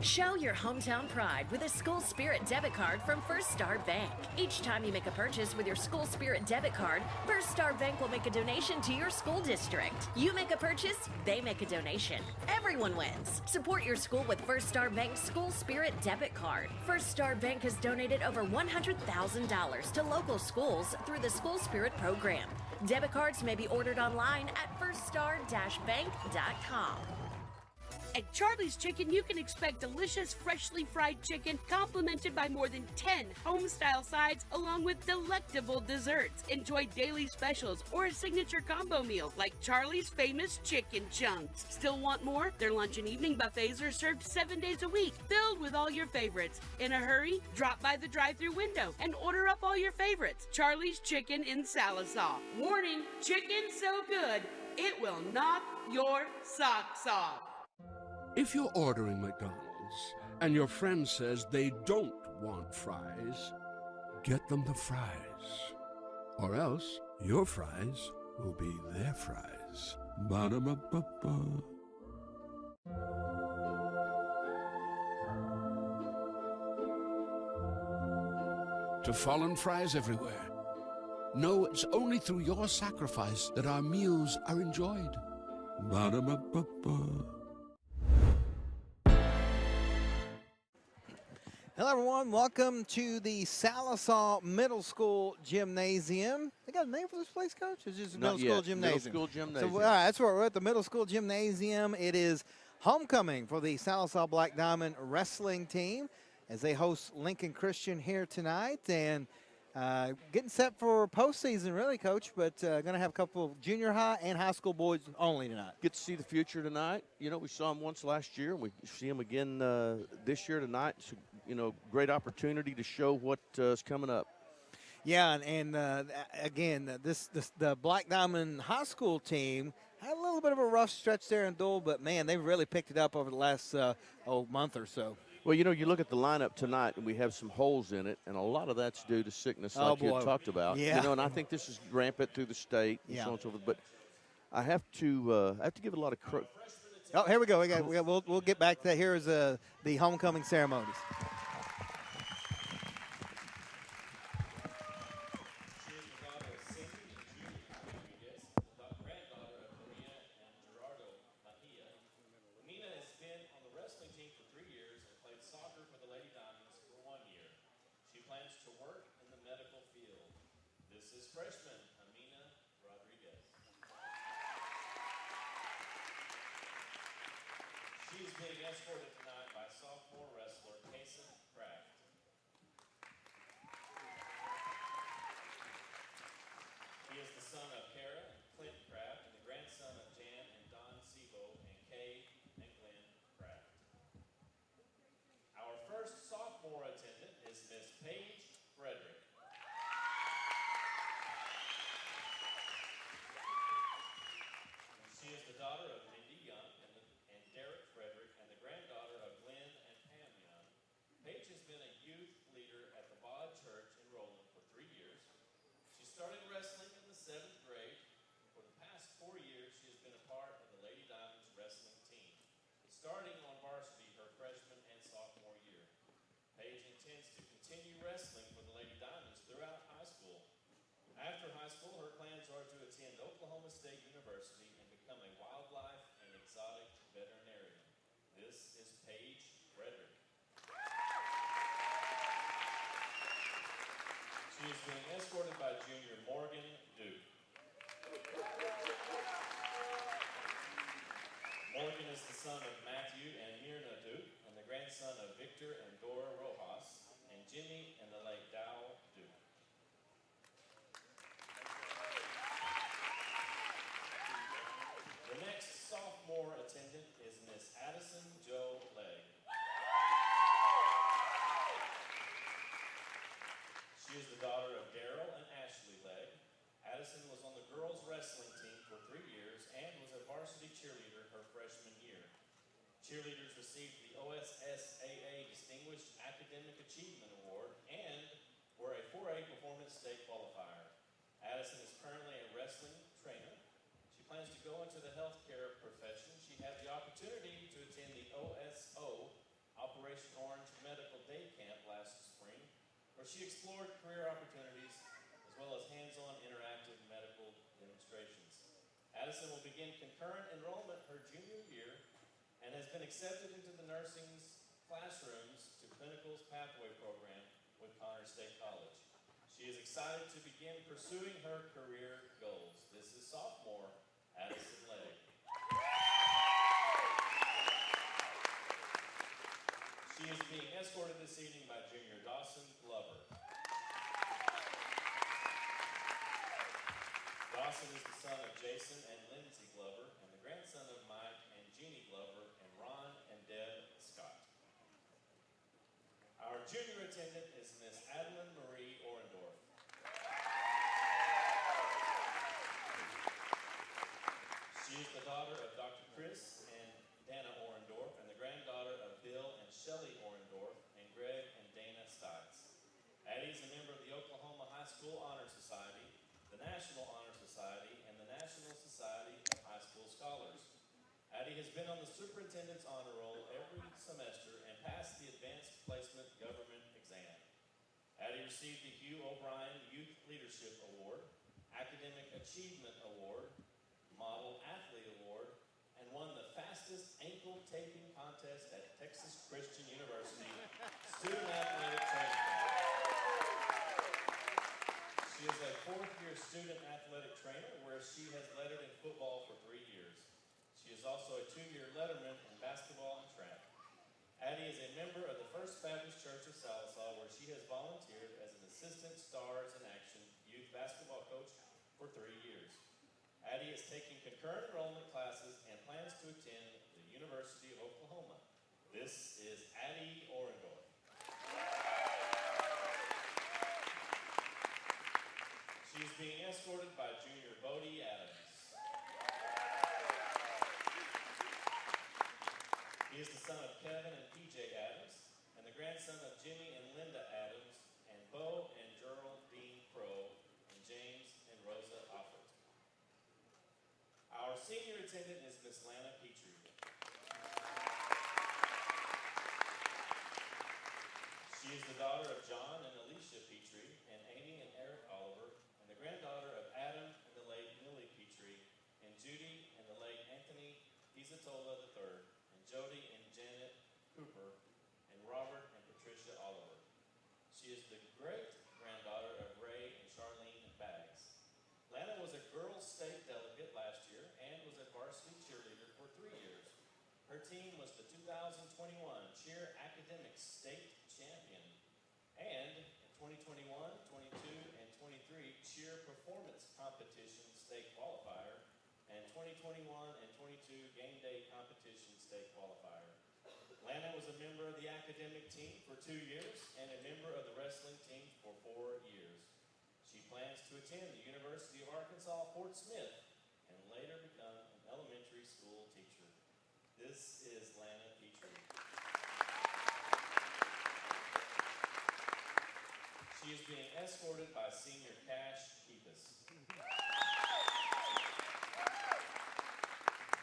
Show your hometown pride with a School Spirit debit card from First Star Bank. Each time you make a purchase with your School Spirit debit card, First Star Bank will make a donation to your school district. You make a purchase, they make a donation. Everyone wins. Support your school with First Star Bank's School Spirit debit card. First Star Bank has donated over $100,000 to local schools through the School Spirit program. Debit cards may be ordered online at firststar-bank.com. At Charlie's Chicken, you can expect delicious, freshly fried chicken complemented by more than 10 home-style sides along with delectable desserts. Enjoy daily specials or a signature combo meal like Charlie's famous chicken chunks. Still want more? Their lunch and evening buffets are served 7 days a week, filled with all your favorites. In a hurry? Drop by the drive-thru window and order up all your favorites. Charlie's Chicken in Sallisaw. Warning, chicken so good, it will knock your socks off. If you're ordering McDonald's and your friend says they don't want fries, get them the fries. Or else your fries will be their fries. Ba-da-ba-ba-ba. To fallen fries everywhere, know it's only through your sacrifice that our meals are enjoyed. Ba-da-ba-ba-ba. Hello, everyone. Welcome to the Sallisaw Middle School Gymnasium. They got a name for this place, Coach? It's just a middle school gymnasium. Middle school gymnasium. So, all right, that's where we're at the middle school gymnasium. It is homecoming for the Sallisaw Black Diamond wrestling team as they host Lincoln Christian here tonight. And getting set for postseason, really, Coach, but going to have a couple of junior high and high school boys only tonight. Get to see the future tonight. You know, we saw him once last year, and we see him again this year tonight. It's, great opportunity to show what is coming up. Yeah, and again, the Black Diamond High School team had a little bit of a rough stretch there in Dole, but, man, they've really picked it up over the last month or so. Well, you look at the lineup tonight, and we have some holes in it, and a lot of that's due to sickness, like you had talked about. Yeah. And I think this is rampant through the state and so on and so forth. But I have to give it a lot of credit. Oh, here we go. We'll get back to that. Here is the homecoming ceremonies. She's being escorted tonight by sophomore wrestler Kason Kraft. He is the son of Kara and Clint Kraft and the grandson of Jan and Don Sebo and Kay and Glenn Kraft. Our first sophomore attendant is Miss Paige Frederick. She is the daughter of Mindy Young and Derek Frederick and the granddaughter of Glenn and Pam Young. Paige has been a youth leader at the Bod Church in Roland for 3 years. She started wrestling in the 7th grade. For the past 4 years, she has been a part of the Lady Diamonds wrestling team, starting on varsity her freshman and sophomore year. Paige intends to continue wrestling for the Lady Diamonds throughout high school. After high school, her plans are to attend Oklahoma State University and become a wildlife and exotic veterinarian. This is Paige Frederick. She is being escorted by junior Morgan Duke. Morgan is the son of Matthew and Myrna Duke and the grandson of Victor and Dora Rojas and Jimmy and the late Dow Duke. The next sophomore attendant is Miss Addison Jo Legg. She is the daughter of Daryl and Ashley Legg. Addison was on the girls' wrestling team for 3 years and was a varsity cheerleader her freshman year. Cheerleaders received the OSSAA Distinguished Academic Achievement Award and were a 4A Performance State qualifier. Addison is currently a wrestling trainer. She plans to go into the healthcare profession. She had the opportunity to attend the OSO, where she explored career opportunities as well as hands-on interactive medical demonstrations. Addison will begin concurrent enrollment her junior year and has been accepted into the nursing's classrooms to Clinical's Pathway program with Connors State College. She is excited to begin pursuing her career goals. This is sophomore Addison Legg. She is being escorted this evening by junior Dawson Glover. Dawson is the son of Jason and Lindsay Glover and the grandson of Mike and Jeannie Glover and Ron and Deb Scott. Our junior attendant is Miss Adeline Marie Orendorf. She is the daughter of Dr. Chris and Dana Orendorf and the granddaughter of Bill and Shelley Orendorf and Greg and Dana Stites. Addie is a member of the Oklahoma High School Honor Society, the National Honor Society, and the National Society of High School Scholars. Addie has been on the superintendent's honor roll every semester and passed the Advanced Placement Government exam. Addie received the Hugh O'Brien Youth Leadership Award, Academic Achievement Award, Model Athlete Award, and won the fastest ankle taping contest at Texas Christian University Student Athletic Training Camp. She is a fourth-year student athletic trainer where she has lettered in football for 3 years. She is also a 2-year letterman in basketball and track. Addie is a member of the First Baptist Church of Sallisaw where she has volunteered as an assistant Stars in Action youth basketball coach for 3 years. Addie is taking concurrent enrollment classes and plans to attend the University of Oklahoma. This is Addie Orendorf. She is being escorted by junior Bodie Adams. He is the son of Kevin and PJ Adams and the grandson of Jimmy and Linda Adams and Bo and Geraldine Crow and James and Rosa Offert. Our senior attendant is Miss Lana Petrie. She is the daughter of John and Alicia Petrie and Amy and Eric Oliver and the granddaughter of Adam and the late Millie Petrie and Judy and the late Anthony Pizzatola III and Jody and Janet Cooper and Robert and Patricia Oliver. She is the great-granddaughter of Ray and Charlene Baggs. Lana was a girls' state delegate last year and was a varsity cheerleader for 3 years. Her team was the 2021 Cheer Academic State Champion and in 2021, 22, and 23 Cheer Performance Competition State Qualifier and 2021 and 22 Game Day Competition State Qualifier. Lana was a member of the academic team for 2 years and a member of the wrestling team for 4 years. She plans to attend the University of Arkansas Fort Smith and later become an elementary school teacher. This is Lana Petrie. She is being escorted by senior Cash Keepus.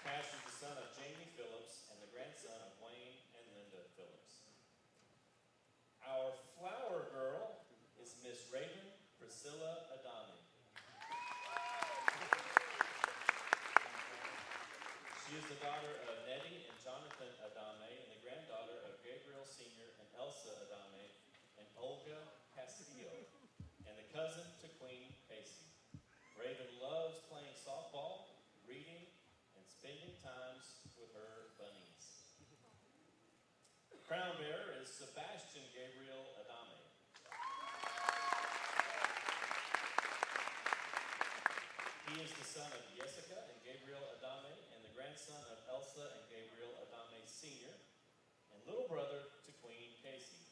Cash is the son of Jamie Phillips and the grandson of Wayne and Linda Phillips. Our flower girl is Miss Raven Priscilla Adami. She is the daughter of Nettie and Jonathan Adame and the granddaughter of Gabriel Sr. and Elsa Adame and Olga Castillo and the cousin to Queen Casey. Raven loves playing softball, reading, and spending times with her bunnies. Crown bearer is Sebastian Gabriel Adame. He is the son of Jessica and Gabriel Adame and the grandson of Elsa and Gabriel Adame Sr. and little brother to Queen Casey.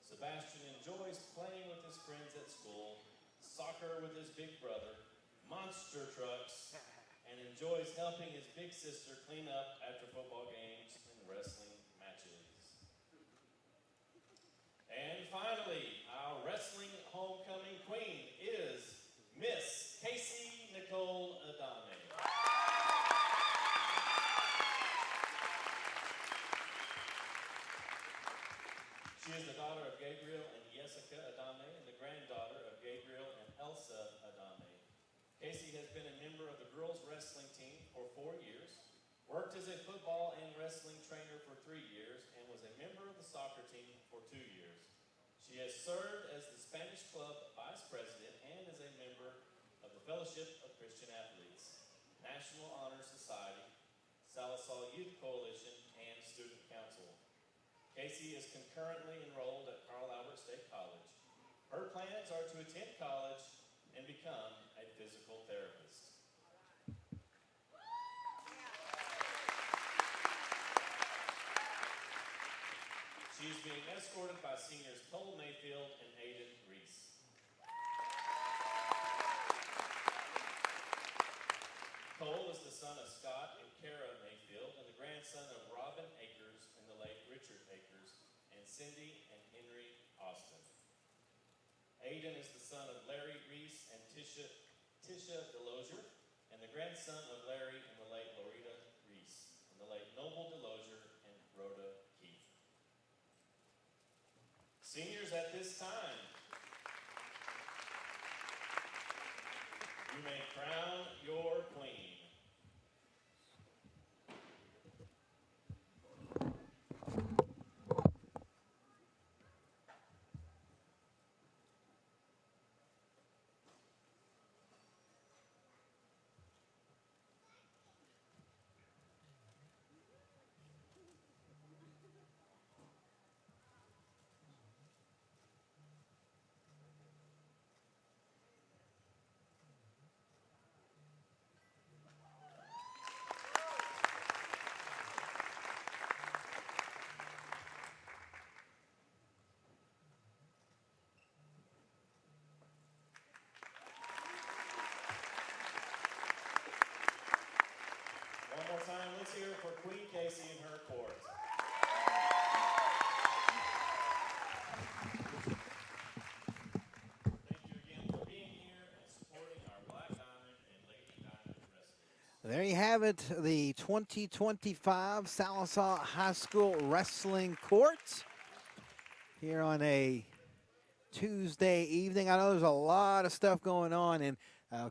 Sebastian enjoys playing with his friends at school, soccer with his big brother, monster trucks, and enjoys helping his big sister clean up after football games and wrestling matches. And finally, our wrestling homecoming queen is Miss Casey Nicole Adame. She is the daughter of Gabriel and Jessica Adame Casey has been a member of the girls wrestling team for 4 years, worked as a football and wrestling trainer for 3 years, and was a member of the soccer team for 2 years. She has served as the Spanish Club Vice President and is a member of the Fellowship of Christian Athletes, National Honor Society, Sallisaw Youth Coalition, and Student Council. Casey is concurrently enrolled at Carl Albert State College. Her plans are to attend college and become a physical therapist. She is being escorted by seniors Cole Mayfield and Aiden Reese. Cole is the son of Scott and Kara Mayfield and the grandson of Robin Akers and the late Richard Akers and Cindy and Henry Austin. Aiden is the son of Larry Reese and Tisha Delosier and the grandson of Larry and the late Loretta Reese and the late Noble Delosier and Rhoda Keith. Seniors, at this time, you may crown your queen. One more time, let's hear it for Queen Casey and her court. Thank you again for being here and supporting our Black Diamond and Lady Diamond wrestlers. There you have it, the 2025 Sallisaw High School Wrestling Court here on a Tuesday evening. I know there's a lot of stuff going on, and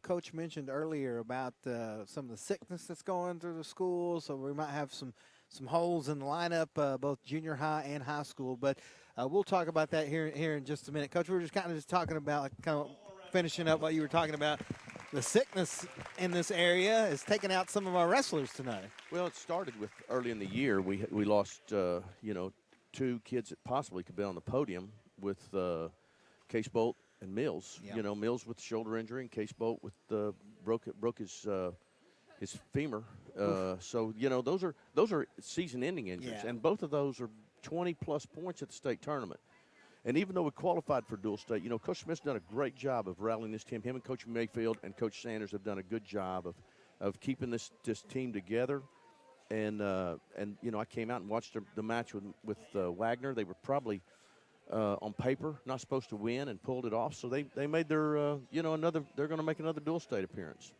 Coach mentioned earlier about some of the sickness that's going through the school, so we might have some holes in the lineup, both junior high and high school. But we'll talk about that here in just a minute. Coach, we were just kind of talking about, like, kind of finishing up what you were talking about. The sickness in this area is taking out some of our wrestlers tonight. Well, it started with early in the year. We lost, 2 kids that possibly could be on the podium with Case Bolt and Mills. Yeah. Mills with shoulder injury and Case Bolt with broke his femur. So those are season-ending injuries, Yeah. and both of those are 20-plus points at the state tournament. And even though we qualified for dual state, Coach Smith's done a great job of rallying this team. Him and Coach Mayfield and Coach Sanders have done a good job of keeping this team together. And I came out and watched the match with Wagner. They were probably on paper not supposed to win and pulled it off. So they made their they're going to make another dual state appearance.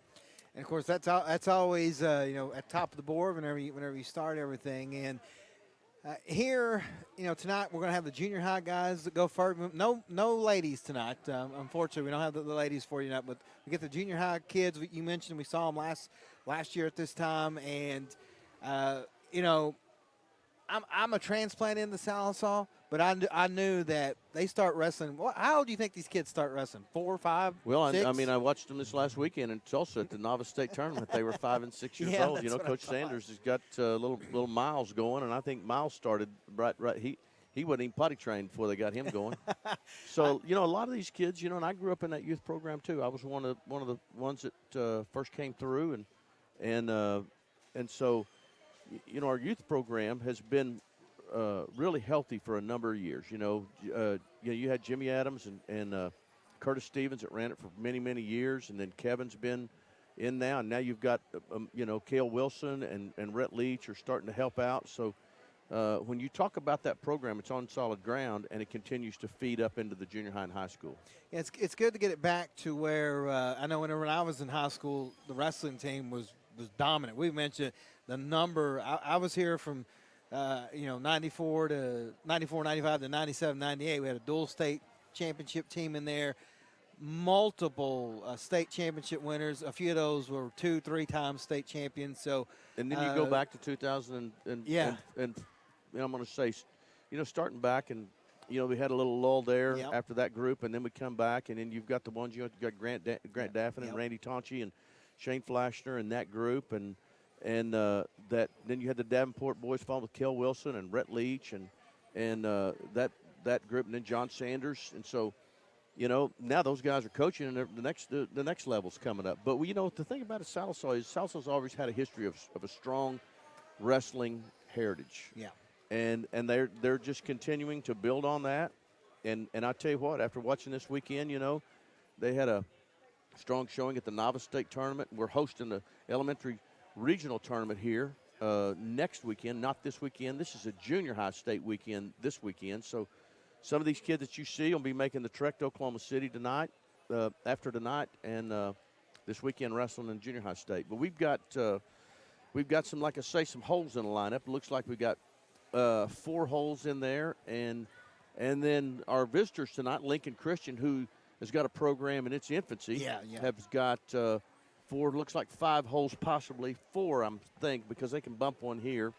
And of course that's always at top of the board whenever you start everything. And here, tonight we're going to have the junior high guys that go first. No ladies tonight. Unfortunately, we don't have the ladies for you tonight, but we get the junior high kids. You mentioned we saw them last year at this time, and I'm a transplant in the Sallisaw, but I knew that they start wrestling. How old do you think these kids start wrestling? 4, 5, Well, 6? I watched them this last weekend in Tulsa at the Novice State Tournament. They were 5 and 6 years Yeah, old. that's what I Coach thought. Sanders has got little Miles going, and I think Miles started right. He wasn't even potty trained before they got him going. So a lot of these kids, and I grew up in that youth program too. I was one of the ones that first came through, and so our youth program has been really healthy for a number of years. You had Jimmy Adams and Curtis Stevens that ran it for many, many years, and then Kevin's been in now, and now you've got Cale Wilson and Rhett Leach are starting to help out. So when you talk about that program, it's on solid ground, and it continues to feed up into the junior high and high school. Yeah, it's good to get it back to where I know when I was in high school, the wrestling team was dominant. We mentioned the number. I was here from 94 to 95 to 97, 98. We had a dual state championship team in there. multiple state championship winners. A few of those were 2-3 times state champions. So, And then you go back to 2000 and I'm going to say, starting back and, we had a little lull there after that group, and then we come back, and then you've got the ones, you got Grant Daffin and Randy Tonchi and Shane Flashner and that group, and that then you had the Davenport boys followed with Kel Wilson and Rhett Leach and that group, and then John Sanders, and so now those guys are coaching, and the next level's coming up. But the thing about it, Salisaw's always had a history of a strong wrestling heritage. Yeah. And they're just continuing to build on that. And I tell you what, after watching this weekend, they had a strong showing at the Novice State Tournament. We're hosting the elementary regional tournament here next weekend, not this weekend. This is a junior high state weekend this weekend. So some of these kids that you see will be making the trek to Oklahoma City tonight, after tonight, and this weekend wrestling in junior high state. But we've got some, like I say, some holes in the lineup. It looks like we got 4 holes in there, and then our visitors tonight, Lincoln Christian, who has got a program in its infancy, has got 4, looks like 5 holes, possibly 4, I think, because they can bump one here.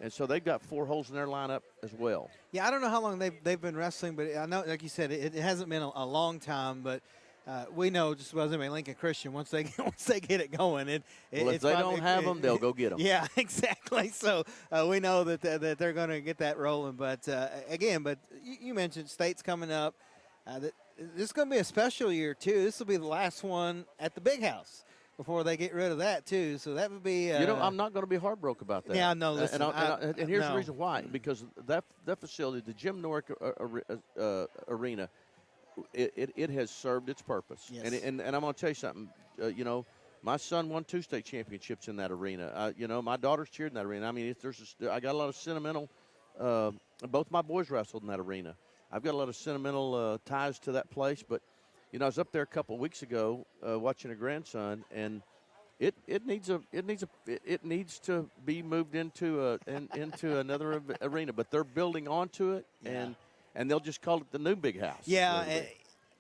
And so they've got 4 holes in their lineup as well. Yeah, I don't know how long they've been wrestling, but I know, like you said, it hasn't been a long time. But we know just as well as anybody, Lincoln Christian, once they get it going, if they don't have them, they'll go get them. Yeah, exactly. So we know that they're going to get that rolling. But again, you mentioned states coming up. This is going to be a special year too. This will be the last one at the Big House before they get rid of that too, so that would be. I'm not going to be heartbroken about that. Yeah, no. Listen, and here's the reason why: because that facility, the Jim Norick Arena, it has served its purpose. Yes. And I'm going to tell you something. My son won 2 state championships in that arena. My daughter's cheered in that arena. I mean, I got a lot of sentimental. Both my boys wrestled in that arena. I've got a lot of sentimental ties to that place, but. I was up there a couple of weeks ago watching a grandson, and it needs to be moved into another arena. But they're building onto it, and they'll just call it the new Big House. Yeah,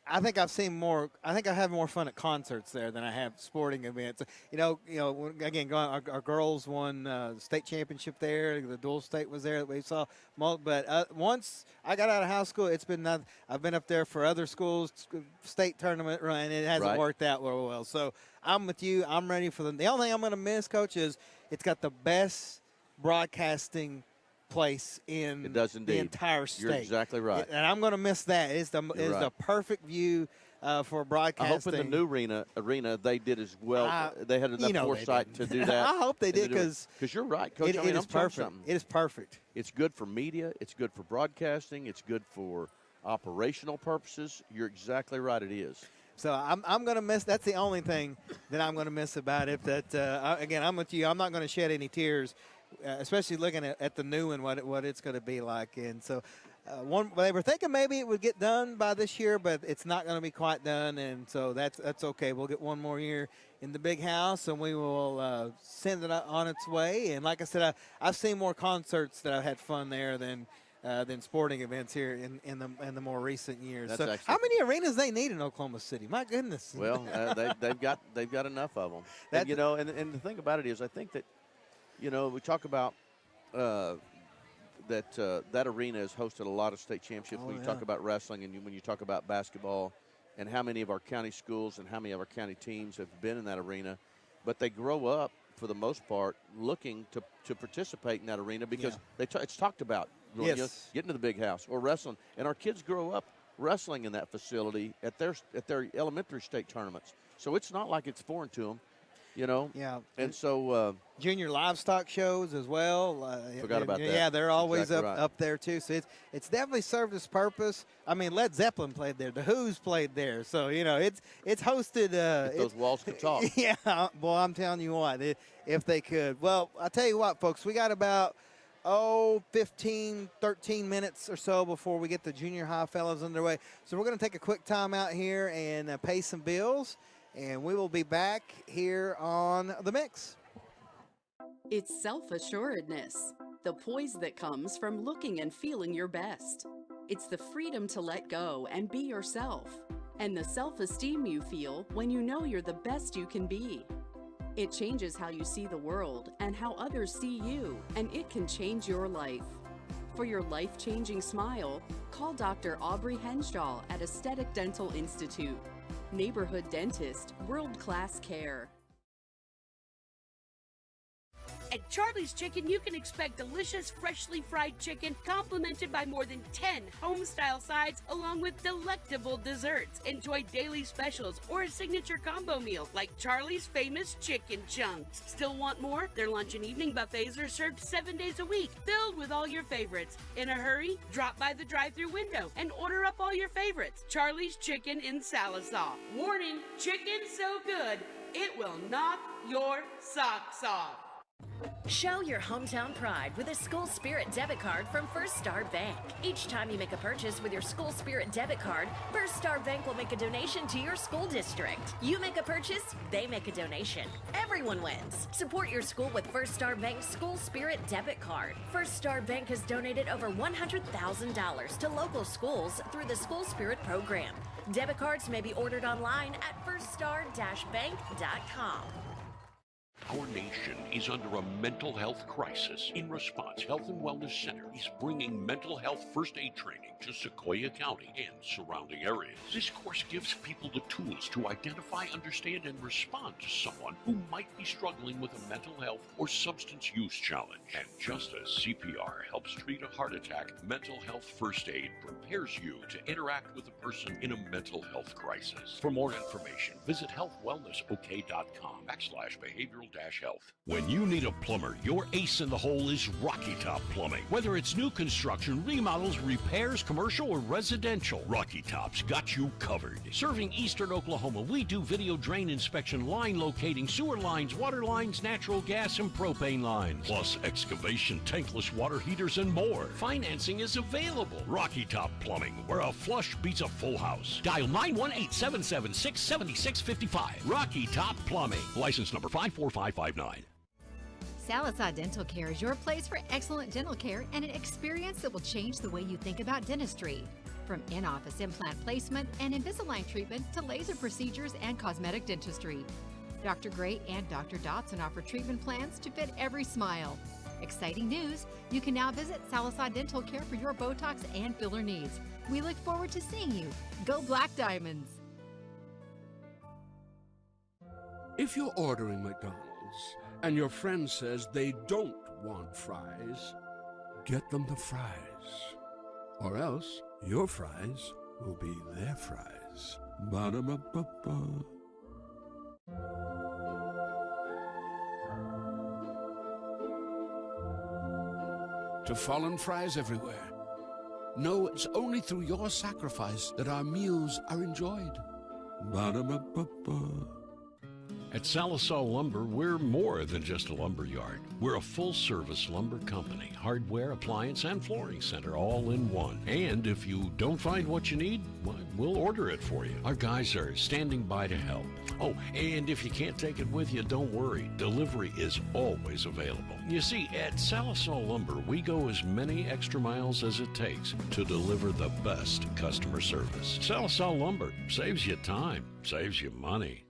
I think I've seen more. I think I have more fun at concerts there than I have sporting events. Again, our girls won the state championship there. The dual state was there that we saw. But once I got out of high school, I've been up there for other schools, state tournament run, and it hasn't worked out real well. So I'm with you. I'm ready for them. The only thing I'm going to miss, Coach, is it's got the best broadcasting place in the entire state. You're exactly right. And I'm going to miss that. It's the perfect view for broadcasting. I hope in the new arena they did as well. They had enough foresight to do that. I hope they did because you're right, Coach. It is perfect. It is perfect. It's good for media. It's good for broadcasting. It's good for operational purposes. You're exactly right. It is. So I'm going to miss. That's the only thing that I'm going to miss about it. That again, I'm with you. I'm not going to shed any tears. Especially looking at the new and what it's going to be like. And so they were thinking maybe it would get done by this year, but it's not going to be quite done. And so that's okay. We'll get one more year in the Big House, and we will send it on its way. And like I said, I've seen more concerts that I've had fun there than sporting events here in the more recent years. So how many arenas they need in Oklahoma City? My goodness. Well, they've got enough of them. And the thing about it is, I think that. We talk about that arena has hosted a lot of state championships when you talk about wrestling and when you talk about basketball and how many of our county schools and how many of our county teams have been in that arena. But they grow up, for the most part, looking to participate in that arena because it's talked about getting to the Big House or wrestling. And our kids grow up wrestling in that facility at their elementary state tournaments. So it's not like it's foreign to them. Yeah. And so junior livestock shows as well. Forgot about that. Yeah, they're always exactly up there too. So it's definitely served its purpose. I mean, Led Zeppelin played there. The Who's played there. So it's hosted. If those walls could talk. Yeah. Boy, I'm telling you what, if they could. Well, I tell you what, folks, we got about 15, 13 minutes or so before we get the junior high fellows underway. So we're going to take a quick time out here and pay some bills. And we will be back here on The Mix. It's self-assuredness, the poise that comes from looking and feeling your best. It's the freedom to let go and be yourself. and the self-esteem you feel when you know you're the best you can be. It changes how you see the world and how others see you, and it can change your life. For your life-changing smile, call Dr. Aubrey Henshaw at Aesthetic Dental Institute. Neighborhood dentist, world-class care. At Charlie's Chicken, you can expect delicious, freshly fried chicken complemented by more than 10 home-style sides along with delectable desserts. Enjoy daily specials or a signature combo meal like Charlie's famous chicken chunks. Still want more? Their lunch and evening buffets are served 7 days a week, filled with all your favorites. In a hurry? Drop by the drive-thru window and order up all your favorites. Charlie's Chicken in Sallisaw. Warning, chicken so good, it will knock your socks off. Show your hometown pride with a School Spirit debit card from First Star Bank. Each time you make a purchase with your School Spirit debit card, First Star Bank will make a donation to your school district. You make a purchase, they make a donation. Everyone wins. Support your school with First Star Bank's School Spirit debit card. First Star Bank has donated over $100,000 to local schools through the School Spirit program. Debit cards may be ordered online at firststar-bank.com. Our nation is under a mental health crisis. In response, Health and Wellness Center is bringing mental health first aid training to Sequoia County and surrounding areas. This course gives people the tools to identify, understand, and respond to someone who might be struggling with a mental health or substance use challenge. And just as CPR helps treat a heart attack, mental health first aid prepares you to interact with a person in a mental health crisis. For more information, visit healthwellnessok.com/behavioral-health. When you need a plumber, your ace in the hole is Rocky Top Plumbing. Whether it's new construction, remodels, repairs, commercial or residential, Rocky Top's got you covered. Serving eastern Oklahoma, we do video drain inspection, line locating, sewer lines, water lines, natural gas and propane lines, plus excavation, tankless water heaters and more. Financing is available. Rocky Top Plumbing, where a flush beats a full house. Dial 918-776-7655. Rocky Top Plumbing. License number 54559. Sallisaw Dental Care is your place for excellent dental care and an experience that will change the way you think about dentistry. From in-office implant placement and Invisalign treatment to laser procedures and cosmetic dentistry. Dr. Gray and Dr. Dotson offer treatment plans to fit every smile. Exciting news! You can now visit Sallisaw Dental Care for your Botox and filler needs. We look forward to seeing you. Go Black Diamonds! If you're ordering McDonald's and your friend says they don't want fries, get them the fries. Or else your fries will be their fries. Ba-da-ba-ba-ba. To fallen fries everywhere, know it's only through your sacrifice that our meals are enjoyed. Ba-da-ba-ba-ba. At Sallisaw Lumber, we're more than just a lumber yard. We're a full-service lumber company, hardware, appliance, and flooring center all in one. And if you don't find what you need, well, we'll order it for you. Our guys are standing by to help. Oh, and if you can't take it with you, don't worry. Delivery is always available. You see, at Sallisaw Lumber, we go as many extra miles as it takes to deliver the best customer service. Sallisaw Lumber saves you time, saves you money.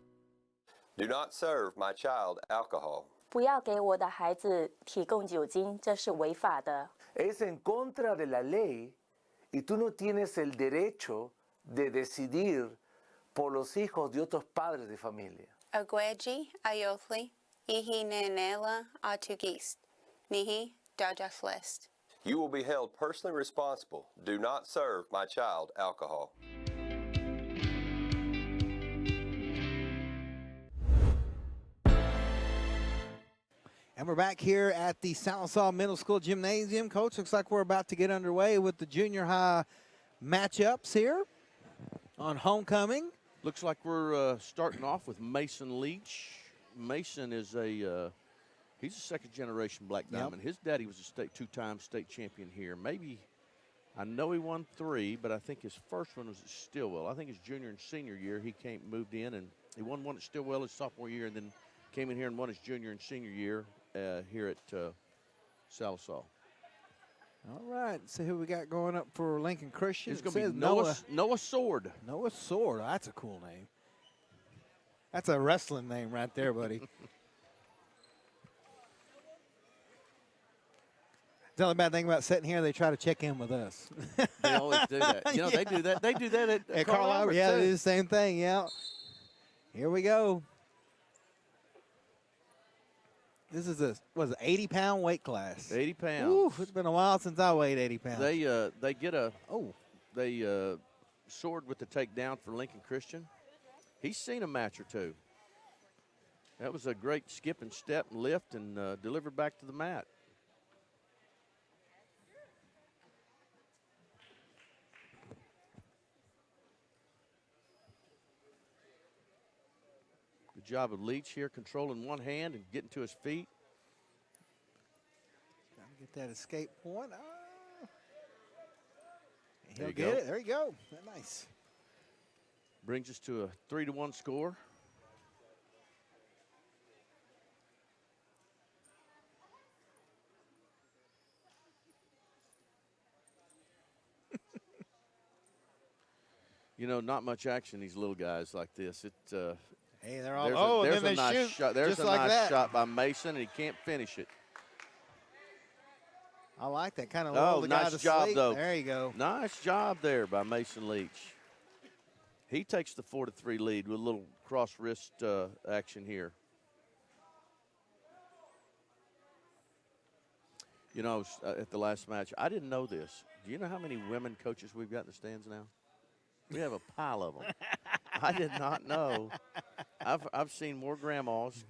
Do not serve my child alcohol. 不要给我的孩子提供酒精，这是违法的。 Es en contra de la ley y tú no tienes el derecho de decidir por los hijos de otros padres de familia. Agwegi ayofli, ihi nenela atugist, nihi dajaflest. You will be held personally responsible. Do not serve my child alcohol. And we're back here at the Sallisaw Middle School Gymnasium. Coach, looks like we're about to get underway with the junior high matchups here on homecoming. Looks like we're starting off with Mason Leach. Mason is he's a second-generation Black Diamond. Yep. His daddy was a two-time state champion here. Maybe, I know he won 3, but I think his first one was at Stillwell. I think his junior and senior year he moved in, and he won one at Stillwell his sophomore year, and then came in here and won his junior and senior year here at Sallisaw. All right, see who we got going up for Lincoln Christian. It's It going to says be Noah Sword. Noah Sword. Oh, that's a cool name. That's a wrestling name right there, buddy. The only bad thing about sitting here, they try to check in with us. They always do that. You know, they do that. They do that at Carl Albert, yeah, too. they do the same thing. Yeah. Here we go. This is a 80-pound weight class. 80 pounds. Ooh, it's been a while since I weighed 80 pounds. They get a Sword with the takedown for Lincoln Christian. He's seen a match or two. That was a great skip and step and lift and delivered back to the mat. Good job of Leach here, controlling one hand and getting to his feet. Trying to get that escape point. Oh. There He'll you get go. it. There you go. Nice. Brings us to a 3-1 score. You know, not much action, these little guys like this. Hey, they're all. There's and then a they nice shoot shot. There's just a like nice that. shot by Mason, and he can't finish it. I like that kind of. Oh, the guy nice to job, sleep. though. There you go. Nice job there by Mason Leach. He takes the 4-3 lead with a little cross wrist action here. You know, at the last match, I didn't know this. Do you know how many women coaches we've got in the stands now? We have a pile of them. I did not know. I've seen more grandmas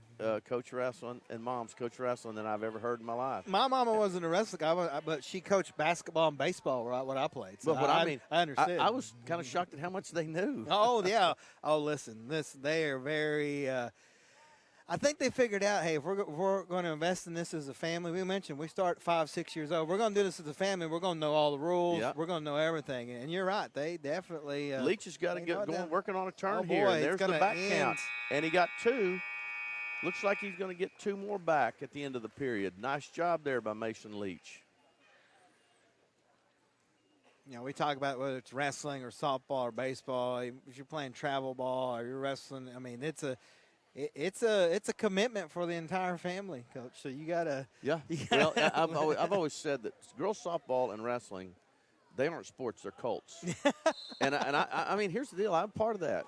coach wrestling and moms coach wrestling than I've ever heard in my life. My mama wasn't a wrestler guy, but she coached basketball and baseball, right? What I played. So But what I mean, I understood. I was kind of shocked at how much they knew. Oh yeah. Oh, listen, they are very. I think they figured out, hey, if we're going to invest in this as a family, we mentioned we start 5, 6 years old. We're going to do this as a family. We're going to know all the rules. Yep. We're going to know everything. And you're right. They definitely. Leach has got to get going, working on a turn Oh, here. boy, And it's there's the gonna back end. count. And he got 2. Looks like he's going to get 2 more back at the end of the period. Nice job there by Mason Leach. You know, we talk about whether it's wrestling or softball or baseball. If you're playing travel ball or you're wrestling, I mean, it's a commitment for the entire family, Coach. So you gotta. Yeah. Well, I've always said that girls softball and wrestling, they aren't sports; they're cults. and I mean, here's the deal: I'm part of that.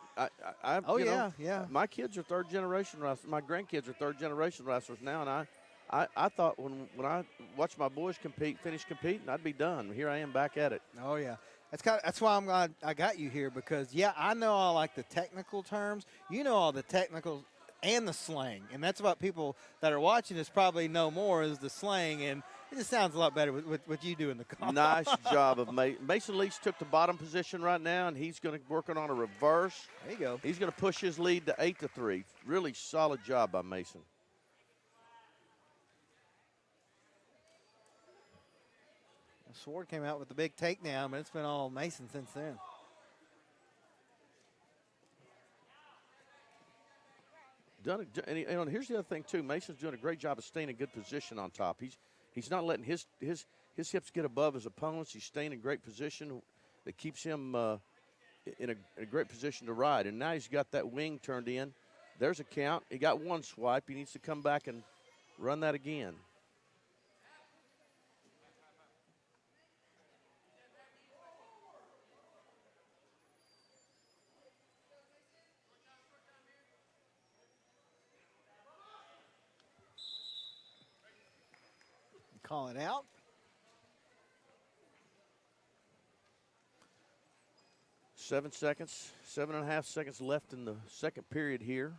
Yeah. My kids are third generation wrestlers. My grandkids are third generation wrestlers now, and I thought when I watched my boys finish competing, I'd be done. Here I am back at it. Oh yeah. That's why I'm glad I got you here because I know all like the technical terms. You know all the technicals and the slang, and that's what people that are watching this probably know more is the slang, and it just sounds a lot better with what you do in the call. Nice job of Mason Leach took the bottom position right now, and he's going to work on a reverse. There you go. He's going to push his lead to 8-3. Really solid job by Mason. Sword came out with the big takedown, but it's been all Mason since then. And here's the other thing too. Mason's doing a great job of staying in good position on top. He's not letting his hips get above his opponents. He's staying in great position that keeps him in a great position to ride. And now he's got that wing turned in. There's a count. He got one swipe. He needs to come back and run that again. Call it out. Seven and a half seconds left in the second period here.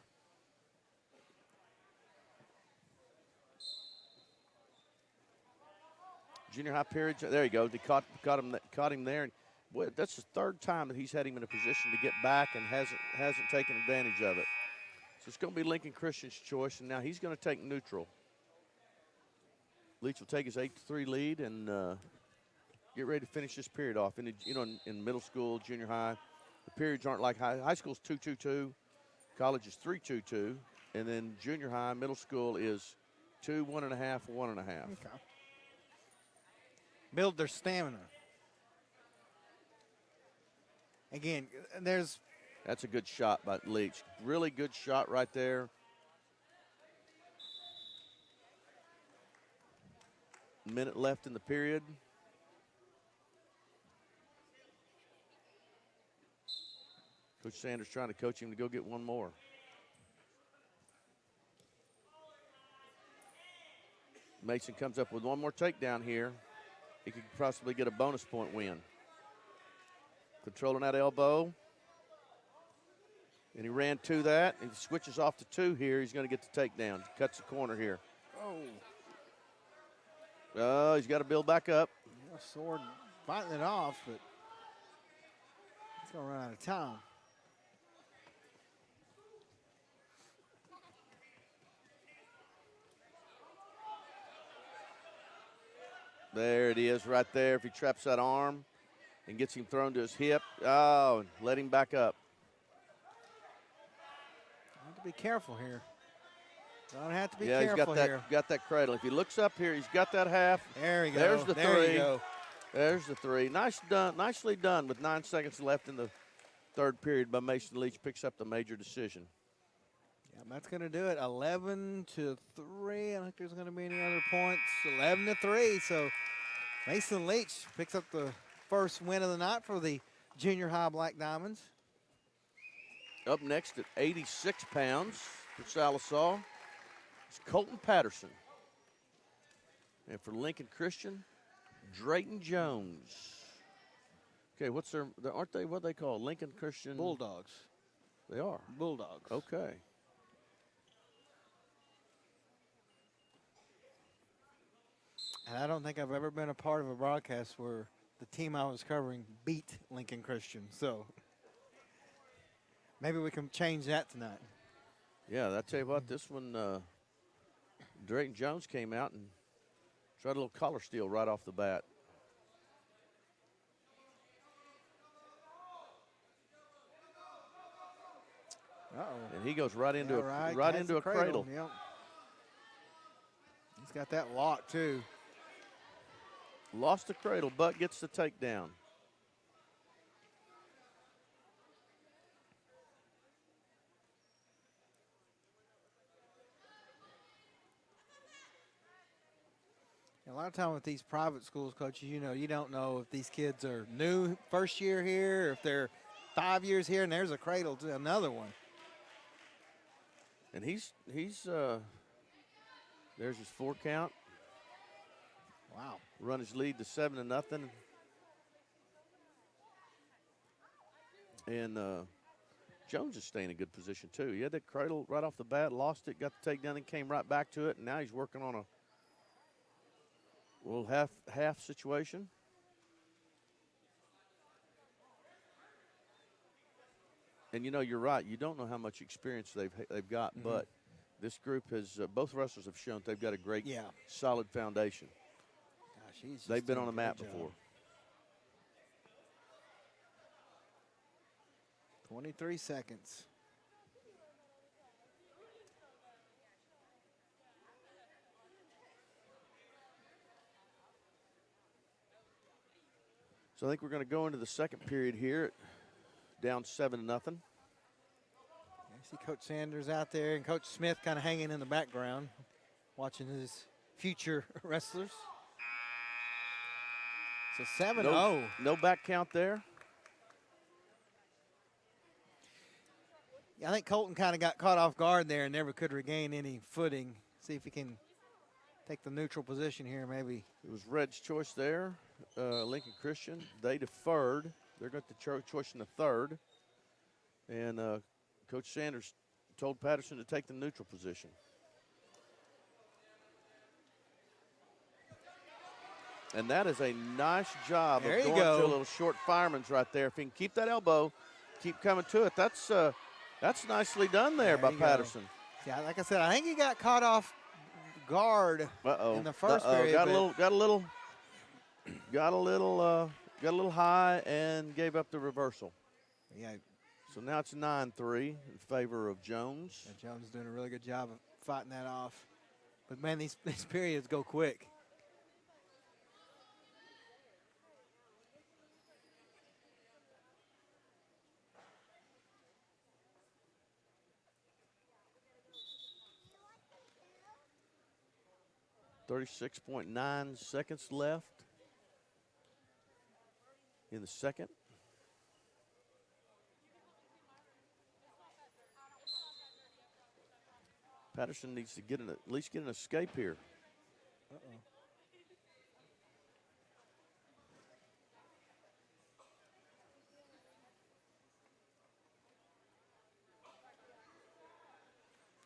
Junior high period. There you go. They caught him there. And boy, that's the third time that he's had him in a position to get back and hasn't taken advantage of it. So it's going to be Lincoln Christian's choice, and now he's going to take neutral. Leach will take his 8-3 lead and get ready to finish this period off. In middle school, junior high, the periods aren't like high school's 2-2-2, college is 3-2-2, and then junior high, middle school is 2, 1.5, 1.5. Okay. build their stamina. Again, That's a good shot by Leach. Really good shot right there. Minute left in the period. Coach Sanders trying to coach him to go get one more. Mason comes up with one more takedown here. He could possibly get a bonus point win. Controlling that elbow. And he ran to that. If he switches off to 2 here, he's going to get the takedown. Cuts the corner here. Oh, he's got to build back up. Sword fighting it off, but he's going to run out of time. There it is right there. If he traps that arm and gets him thrown to his hip, oh, let him back up. Have to be careful here. Don't have to be Yeah, careful here. He's got that cradle. If he looks up here, he's got that half. There you go. There's the there 3. You go. There's the 3. Nicely done with 9 seconds left in the third period by Mason Leach. Picks up the major decision. Yeah, that's going to do it. 11-3. I don't think there's going to be any other points. 11-3. So Mason Leach picks up the first win of the night for the junior high Black Diamonds. Up next at 86 pounds for Sallisaw is Colton Patterson. And for Lincoln Christian, Drayton Jones. Okay, aren't they what they call Lincoln Christian? Bulldogs. They are. Bulldogs. Okay. And I don't think I've ever been a part of a broadcast where the team I was covering beat Lincoln Christian. So maybe we can change that tonight. Yeah, I tell you what, this one, Drayton Jones came out and tried a little collar steal right off the bat. Uh-oh. And he goes right into into a cradle. Yep. He's got that lock too. Lost the cradle, but gets the takedown. A lot of time with these private schools, coaches, you don't know if these kids are new first year here, or if they're 5 years here, and there's a cradle to another one. And he's there's his 4 count. Wow. Run his lead to 7-0. And Jones is staying in a good position too. He had that cradle right off the bat, lost it, got the takedown, and came right back to it. And now he's working on a little half situation. And you're right. You don't know how much experience they've got, but this group has both wrestlers have shown they've got a great, solid foundation. Gosh, they've been on the mat before. 23 seconds. So I think we're going to go into the second period here, down 7-0. I see Coach Sanders out there and Coach Smith kind of hanging in the background, watching his future wrestlers. So 7-0. No back count there. Yeah, I think Colton kind of got caught off guard there and never could regain any footing. See if he can take the neutral position here, maybe. It was Red's choice there. Lincoln Christian, they deferred. They're got the choice in the third. And Coach Sanders told Patterson to take the neutral position. And that is a nice job of going to a little short fireman's right there. If he can keep that elbow, keep coming to it, that's nicely done there by Patterson. Yeah, like I said, I think he got caught off guard in the first period. Got a little high and gave up the reversal. Yeah. So now it's 9-3 in favor of Jones. Yeah, Jones is doing a really good job of fighting that off. But man, these periods go quick. 36.9 seconds left in the second. Patterson needs to get at least get an escape here. Uh-oh.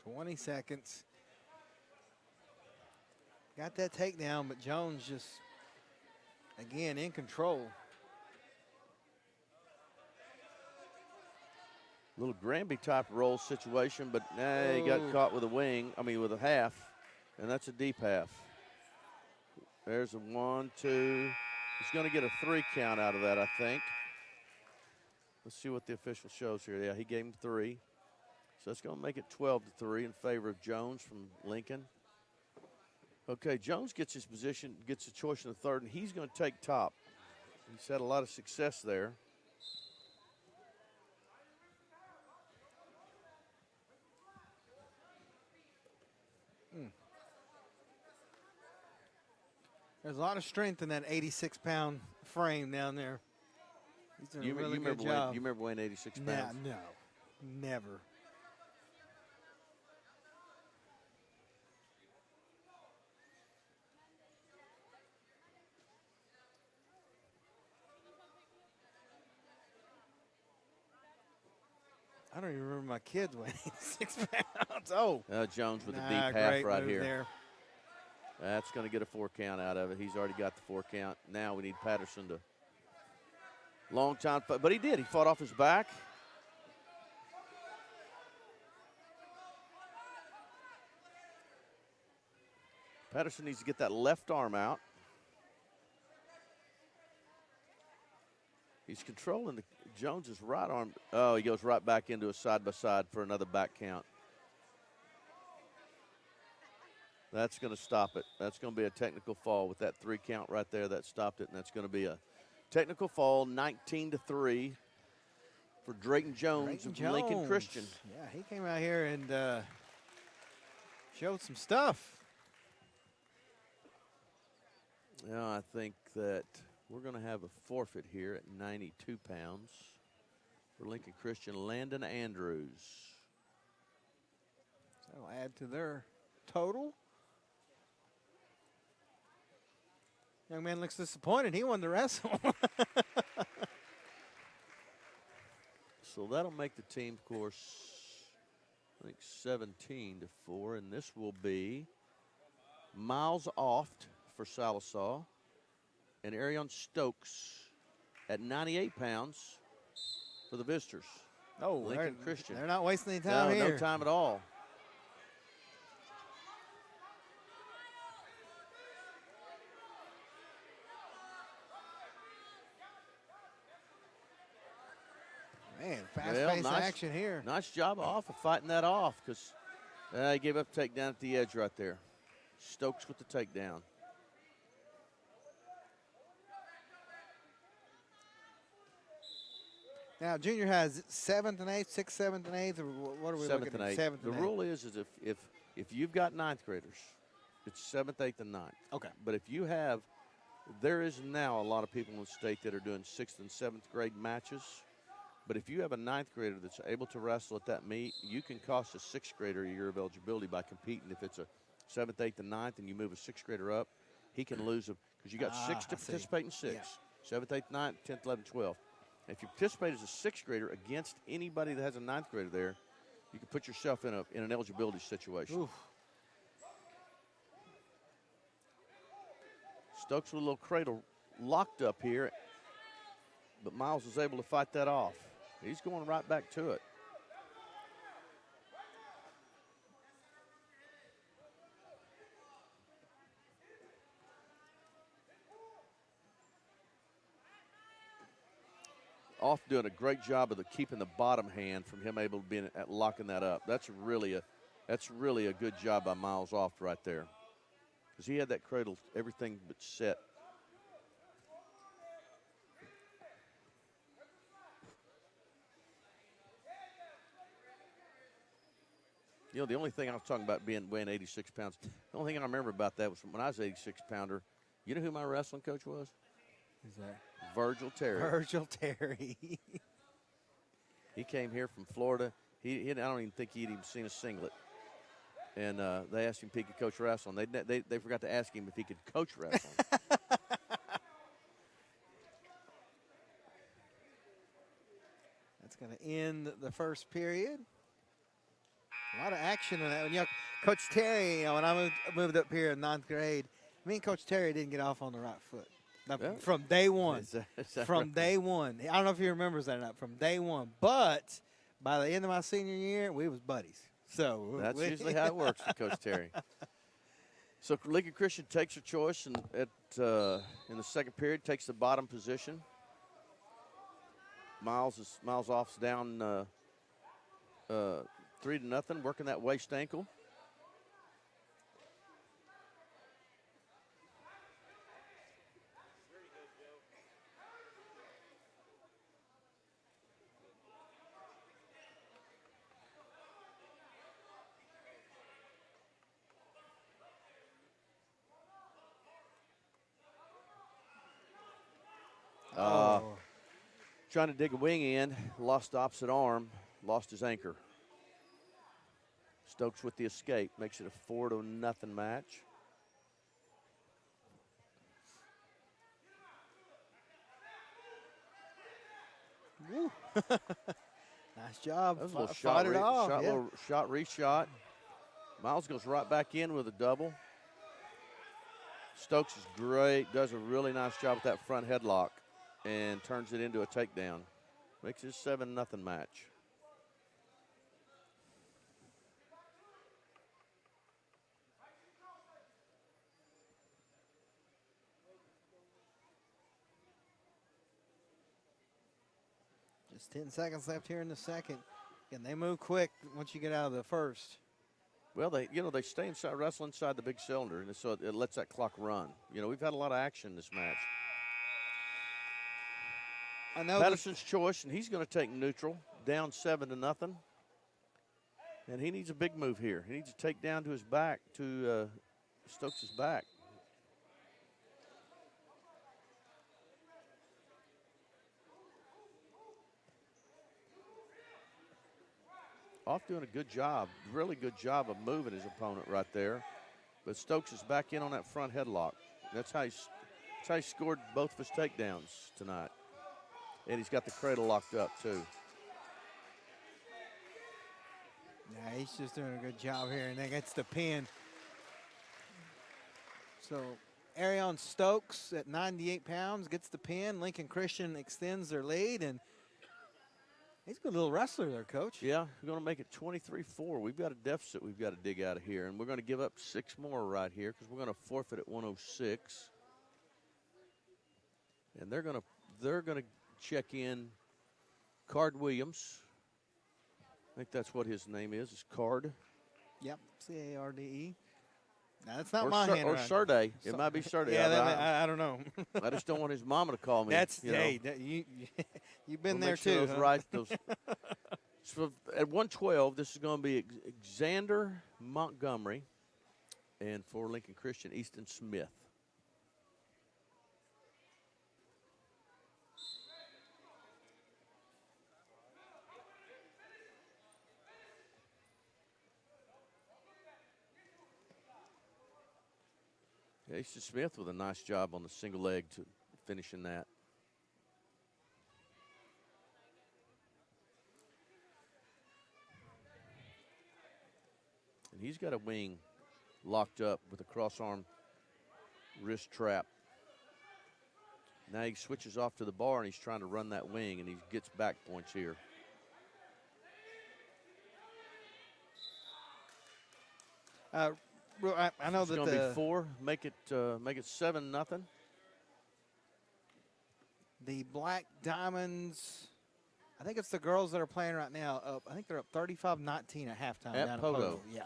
"20 seconds. Got that takedown, but Jones just, again, in control. Little Granby type roll situation, but he got caught with a wing, with a half, and that's a deep half. There's a 1, 2. He's going to get a 3 count out of that, I think. Let's see what the official shows here. Yeah, he gave him 3. So that's going to make it 12-3 in favor of Jones from Lincoln. Okay, Jones gets his position, gets a choice in the third, and he's going to take top. He's had a lot of success there. There's a lot of strength in that 86-pound frame down there. He's doing a really good job. You remember weighing 86 pounds? No, never. I don't even remember my kids weighing 86 pounds. Oh. Jones with a deep half right here. There. That's going to get a 4 count out of it. He's already got the 4 count. Now we need Patterson to long time, but he did. He fought off his back. Patterson needs to get that left arm out. He's controlling the Jones's right arm. Oh, he goes right back into a side-by-side for another back count. That's going to stop it. That's going to be a technical fall with that 3 count right there. That stopped it, and that's going to be a technical fall, 19-3 for Drayton Jones of Lincoln Christian. Yeah, he came out here and showed some stuff. Yeah, I think that we're going to have a forfeit here at 92 pounds for Lincoln Christian. Landon Andrews. That'll add to their total. Young man looks disappointed. He won the wrestle. So that'll make the team, of course, I think 17-4, and this will be Miles Oft for Sallisaw and Arion Stokes at 98 pounds for the visitors. Oh, Lincoln Christian. They're not wasting any time here. No time at all. Man, fast-paced action here. Nice job off of fighting that off because he gave up a takedown at the edge right there. Stokes with the takedown. Now, junior has 7th and 8th, 6th, 7th, and 8th, or what are we looking at? 7th and 8th. The rule is if you've got 9th graders, it's 7th, 8th, and 9th. Okay. But if you have, there is now a lot of people in the state that are doing 6th and 7th grade matches. But if you have a 9th grader that's able to wrestle at that meet, you can cost a 6th grader a year of eligibility by competing. If it's a 7th, 8th, and 9th, and you move a 6th grader up, he can lose them because you got 6 to participate in 6. Yeah. 7th, 8th, 9th, 10th, 11th, 12th. If you participate as a 6th grader against anybody that has a 9th grader there, you can put yourself in an eligibility situation. Oof. Stokes with a little cradle locked up here, but Miles was able to fight that off. He's going right back to it. Off doing a great job of keeping the bottom hand from him able to be at locking that up. That's really a good job by Miles Off right there, because he had that cradle everything but set. You know, the only thing I was talking about weighing 86 pounds, the only thing I remember about that was when I was 86-pounder, you know who my wrestling coach was? Who's that? Virgil Terry. Virgil Terry. He came here from Florida. I don't even think he'd even seen a singlet. And they asked him if he could coach wrestling. They forgot to ask him if he could coach wrestling. That's going to end the first period. A lot of action in that one. You know, Coach Terry, when I moved up here in 9th grade, me and Coach Terry didn't get off on the right foot. From day one. Is that from right? day one. I don't know if he remembers that or not. From day one. But by the end of my senior year, we was buddies. So that's usually how it works with Coach Terry. So Lincoln Christian takes her choice in the second period, takes the bottom position. Miles off's down 3-0, working that waist ankle. Trying to dig a wing in, lost opposite arm, lost his anchor. Stokes with the escape, makes it a 4-0 match. Woo. Nice job. That was a little Fought it off. little shot, reshot. Miles goes right back in with a double. Stokes is great, does a really nice job with that front headlock and turns it into a takedown. Makes it a 7-0 match. Just 10 seconds left here in the second. And they move quick once you get out of the first. Well, they stay inside, wrestle inside the big cylinder, and so it lets that clock run. You know, we've had a lot of action in this match. I know Patterson's choice, and he's going to take neutral, down 7-0. And he needs a big move here. He needs to take down to his back, to Stokes' back. Off doing a good job, really good job of moving his opponent right there. But Stokes is back in on that front headlock. That's how he scored both of his takedowns tonight. And he's got the cradle locked up, too. Yeah, he's just doing a good job here, and then gets the pin. So Arion Stokes at 98 pounds gets the pin. Lincoln Christian extends their lead, and he's a good little wrestler there, Coach. Yeah, we're going to make it 23-4. We've got a deficit we've got to dig out of here, and we're going to give up 6 more right here because we're going to forfeit at 106. And they're going to check in Card Williams. I think that's what his name is Card. Yep, C-A-R-D-E. Now, that's not my hand. Or Sarday. It might be Sarday. Yeah, I don't know. I just don't want his mama to call me. That's, you've been there too. Those right, so at 112, this is going to be Xander Montgomery, and for Lincoln Christian, Easton Smith. Easton Smith with a nice job on the single leg to finishing that. And he's got a wing locked up with a cross-arm wrist trap. Now he switches off to the bar, and he's trying to run that wing, and he gets back points here. I know it's going to be 4. Make it 7-0. The Black Diamonds, I think it's the girls that are playing right now. I think they're up 35-19 at halftime. At Pogo. Yeah.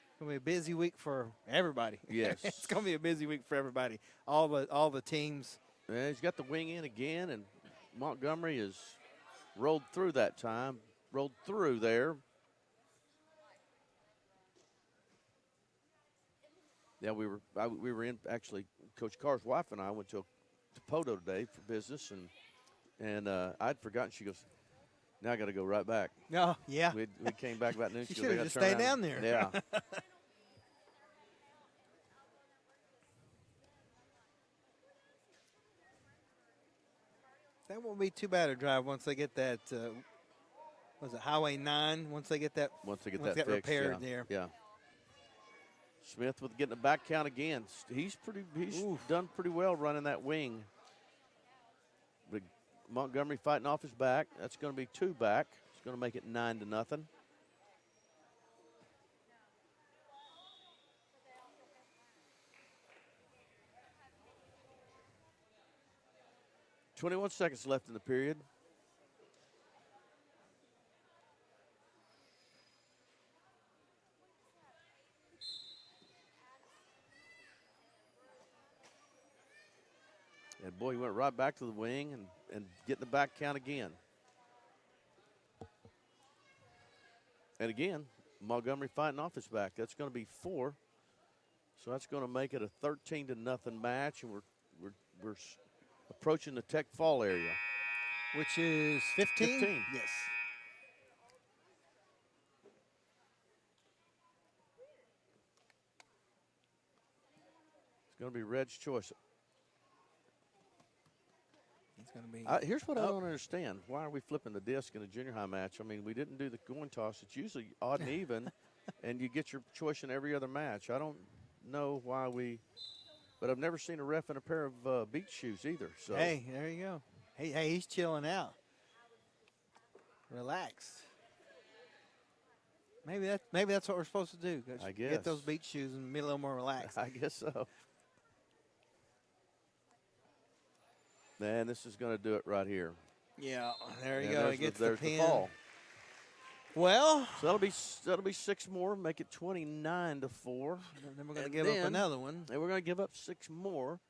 It's going to be a busy week for everybody. Yes. It's going to be a busy week for everybody. All the teams. Yeah, he's got the wing in again, and Montgomery has rolled through that time. rolled through there. Yeah, we were in, actually, Coach Carr's wife and I went to Poto today for business, and I'd forgotten. She goes, now I got to go right back. Oh, yeah. We came back about noon. She She should goes, "I have gotta just turn stayed around." down there. Yeah. That won't be too bad a drive once they get that, was it Highway 9? Once they get that fixed, repaired yeah. there. Yeah. Smith with getting a back count again. He's done pretty well running that wing. But Montgomery fighting off his back. That's going to be 2 back. It's going to make it 9-0. "21 seconds left in the period." And boy, he went right back to the wing and getting the back count again. And again, Montgomery fighting off his back. That's going to be 4. So that's going to make it a 13-0 match, and we're approaching the Tech Fall area. Which is 15? 15. Yes. It's going to be Red's choice. It's going to be. Here's what I don't understand. Why are we flipping the disc in a junior high match? I mean, we didn't do the coin toss. It's usually odd and even, and you get your choice in every other match. I don't know why but I've never seen a ref in a pair of beach shoes either. So Hey, there you go. Hey, he's chilling out. Relaxed. Maybe that's what we're supposed to do. I guess. Get those beach shoes and be a little more relaxed. I guess so. Man, this is going to do it right here. Yeah, there you go. He gets there's the pin. fall. Well, so that'll be 6 more, make it 29-4. Then we're going to give up another one. And we're going to give up 6 more.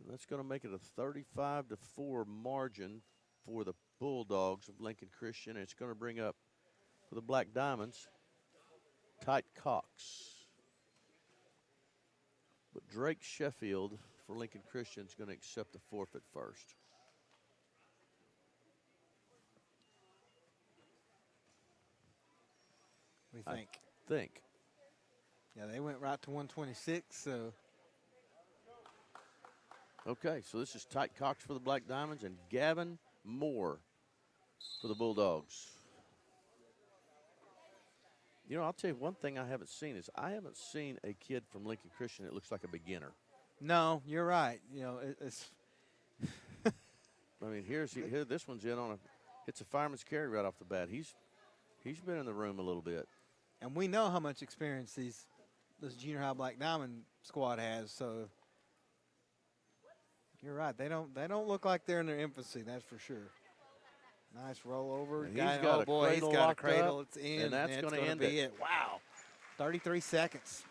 And that's going to make it a 35-4 margin for the Bulldogs of Lincoln Christian. And it's going to bring up for the Black Diamonds, Tite Cox. But Drake Sheffield for Lincoln Christian is going to accept the forfeit first. We think. Yeah, they went right to 126, so. Okay, so this is Tite Cox for the Black Diamonds and Gavin Moore for the Bulldogs. You know, I'll tell you one thing I haven't seen is I haven't seen a kid from Lincoln Christian that looks like a beginner. No, you're right. You know, it's. I mean, here this one's in on hits a fireman's carry right off the bat. He's been in the room a little bit. And we know how much experience this junior high Black Diamond squad has, so you're right. They don't look like they're in their infancy, that's for sure. Nice rollover. He's got a cradle. Up, it's in. And that's going to end it. Wow. 33 seconds.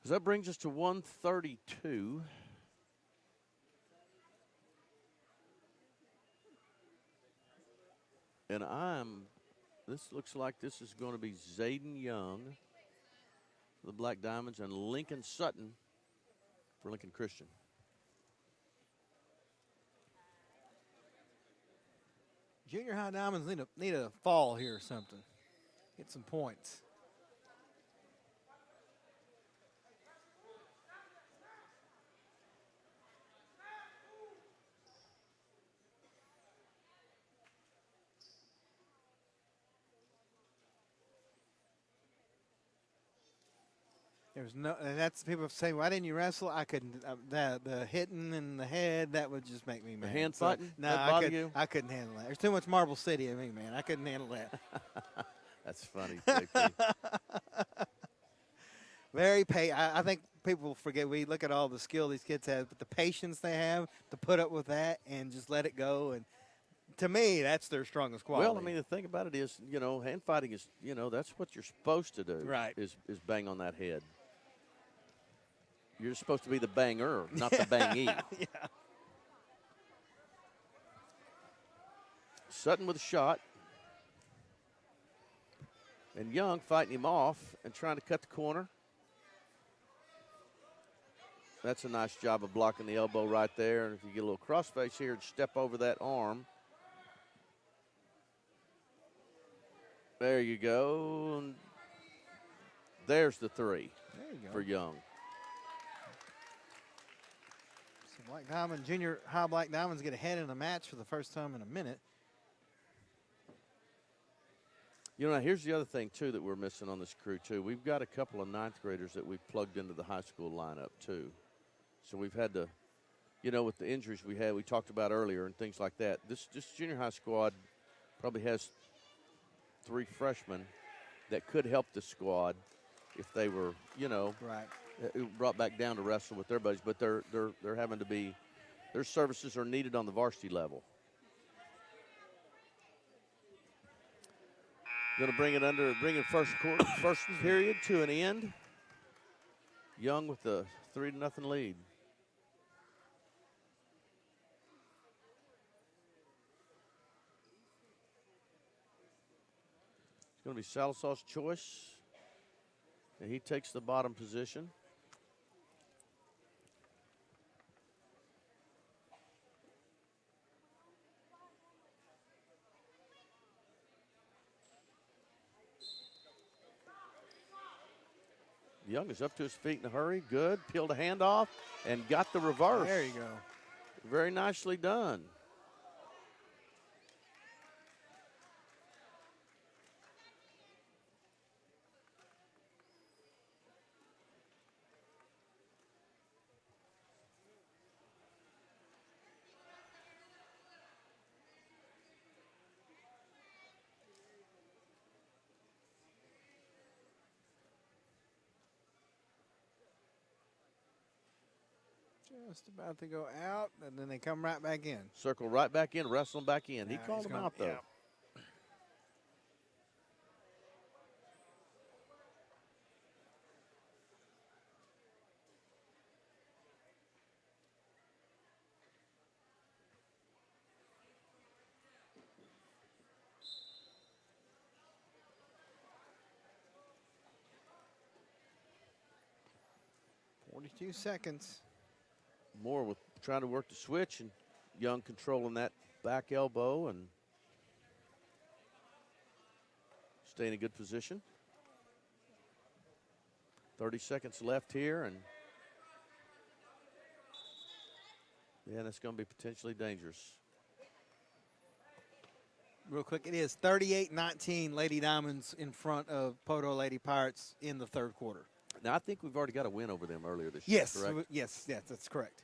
So that brings us to 132. And this looks like this is going to be Zayden Young for the Black Diamonds and Lincoln Sutton for Lincoln Christian. Junior high Diamonds need a fall here or something. Get some points. There's no, and that's people say, why didn't you wrestle? I couldn't. The hitting in the head, that would just make me mad. The hand fighting? No, that I couldn't handle that. There's too much Marble City in me, man. I couldn't handle that. That's funny, JP. I think people forget, we look at all the skill these kids have, but the patience they have to put up with that and just let it go. And to me, that's their strongest quality. Well, I mean, the thing about it is, hand fighting is, that's what you're supposed to do. Right. Is bang on that head. You're supposed to be the banger, not the bangee. Yeah. Sutton with a shot. And Young fighting him off and trying to cut the corner. That's a nice job of blocking the elbow right there. And if you get a little crossface here and step over that arm. There you go. And there's the three for Young. So Black Diamond, junior high Black Diamonds get ahead in the match for the first time in a minute. You know, here's the other thing, too, that we're missing on this crew, too. We've got a couple of ninth graders that we've plugged into the high school lineup, too. So we've had to, you know, with the injuries we talked about earlier and things like that. This junior high squad probably has 3 freshmen that could help the squad if they were, you know, brought back down to wrestle with their buddies. But they're having to be, their services are needed on the varsity level. Going to bring it first period to an end. Young with the 3-0 lead. It's going to be Sallisaw's choice, and he takes the bottom position. Young is up to his feet in a hurry. Good. Peeled a hand off and got the reverse. There you go. Very nicely done. Just about to go out, and then they come right back in. Circle right back in, wrestle him back in. He called him out, though. Yeah. "42 seconds. Moore with trying to work the switch, and Young controlling that back elbow and stay in a good position. 30 seconds left here, and yeah, that's going to be potentially dangerous. Real quick, it is 38-19 Lady Diamonds in front of Poto Lady Pirates in the third quarter. Now, I think we've already got a win over them earlier this year, correct? Yes, that's correct.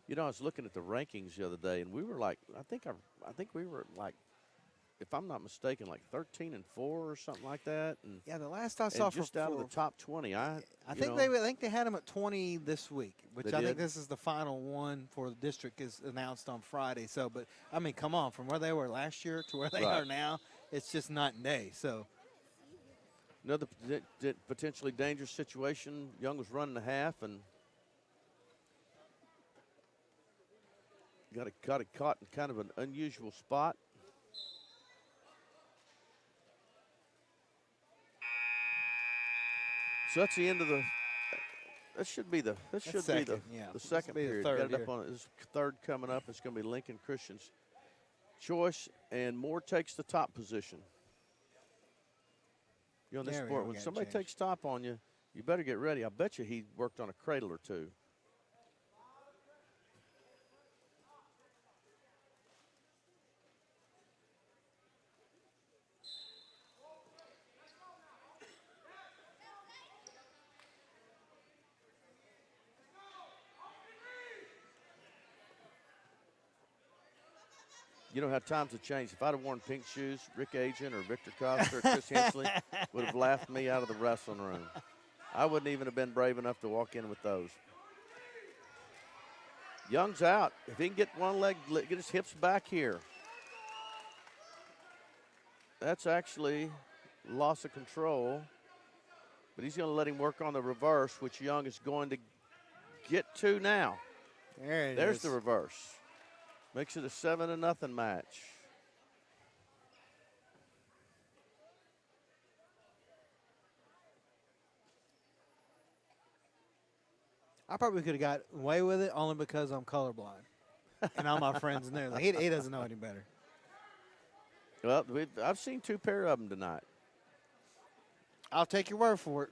You know, I was looking at the rankings the other day, and we were like, I think we were like, if I'm not mistaken, like 13-4 or something like that. And yeah, the last I saw just out of the top 20. I think they had them at 20 this week, which I think this is the final one for the district is announced on Friday. So, but I mean, come on, from where they were last year to where they are now, it's just night and day. So. Another potentially dangerous situation. Young was running a half and got it caught in kind of an unusual spot. So that's the end of the. That should be the. That should be the second period. Got it up on this third coming up. It's going to be Lincoln Christian's choice, and Moore takes the top position. You know, in this sport, when somebody takes top on you, you better get ready. I bet you he worked on a cradle or two. You know how times have changed. If I'd have worn pink shoes, Rick Agent or Victor Costa or Chris Hensley would have laughed me out of the wrestling room. I wouldn't even have been brave enough to walk in with those. Young's out. If he can get one leg, get his hips back here. That's actually loss of control. But he's going to let him work on the reverse, which Young is going to get to now. There's the reverse. Makes it a 7-0 match. I probably could have got away with it only because I'm colorblind. And all my friends knew. Like, he doesn't know any better. Well, I've seen 2 pair of them tonight. I'll take your word for it.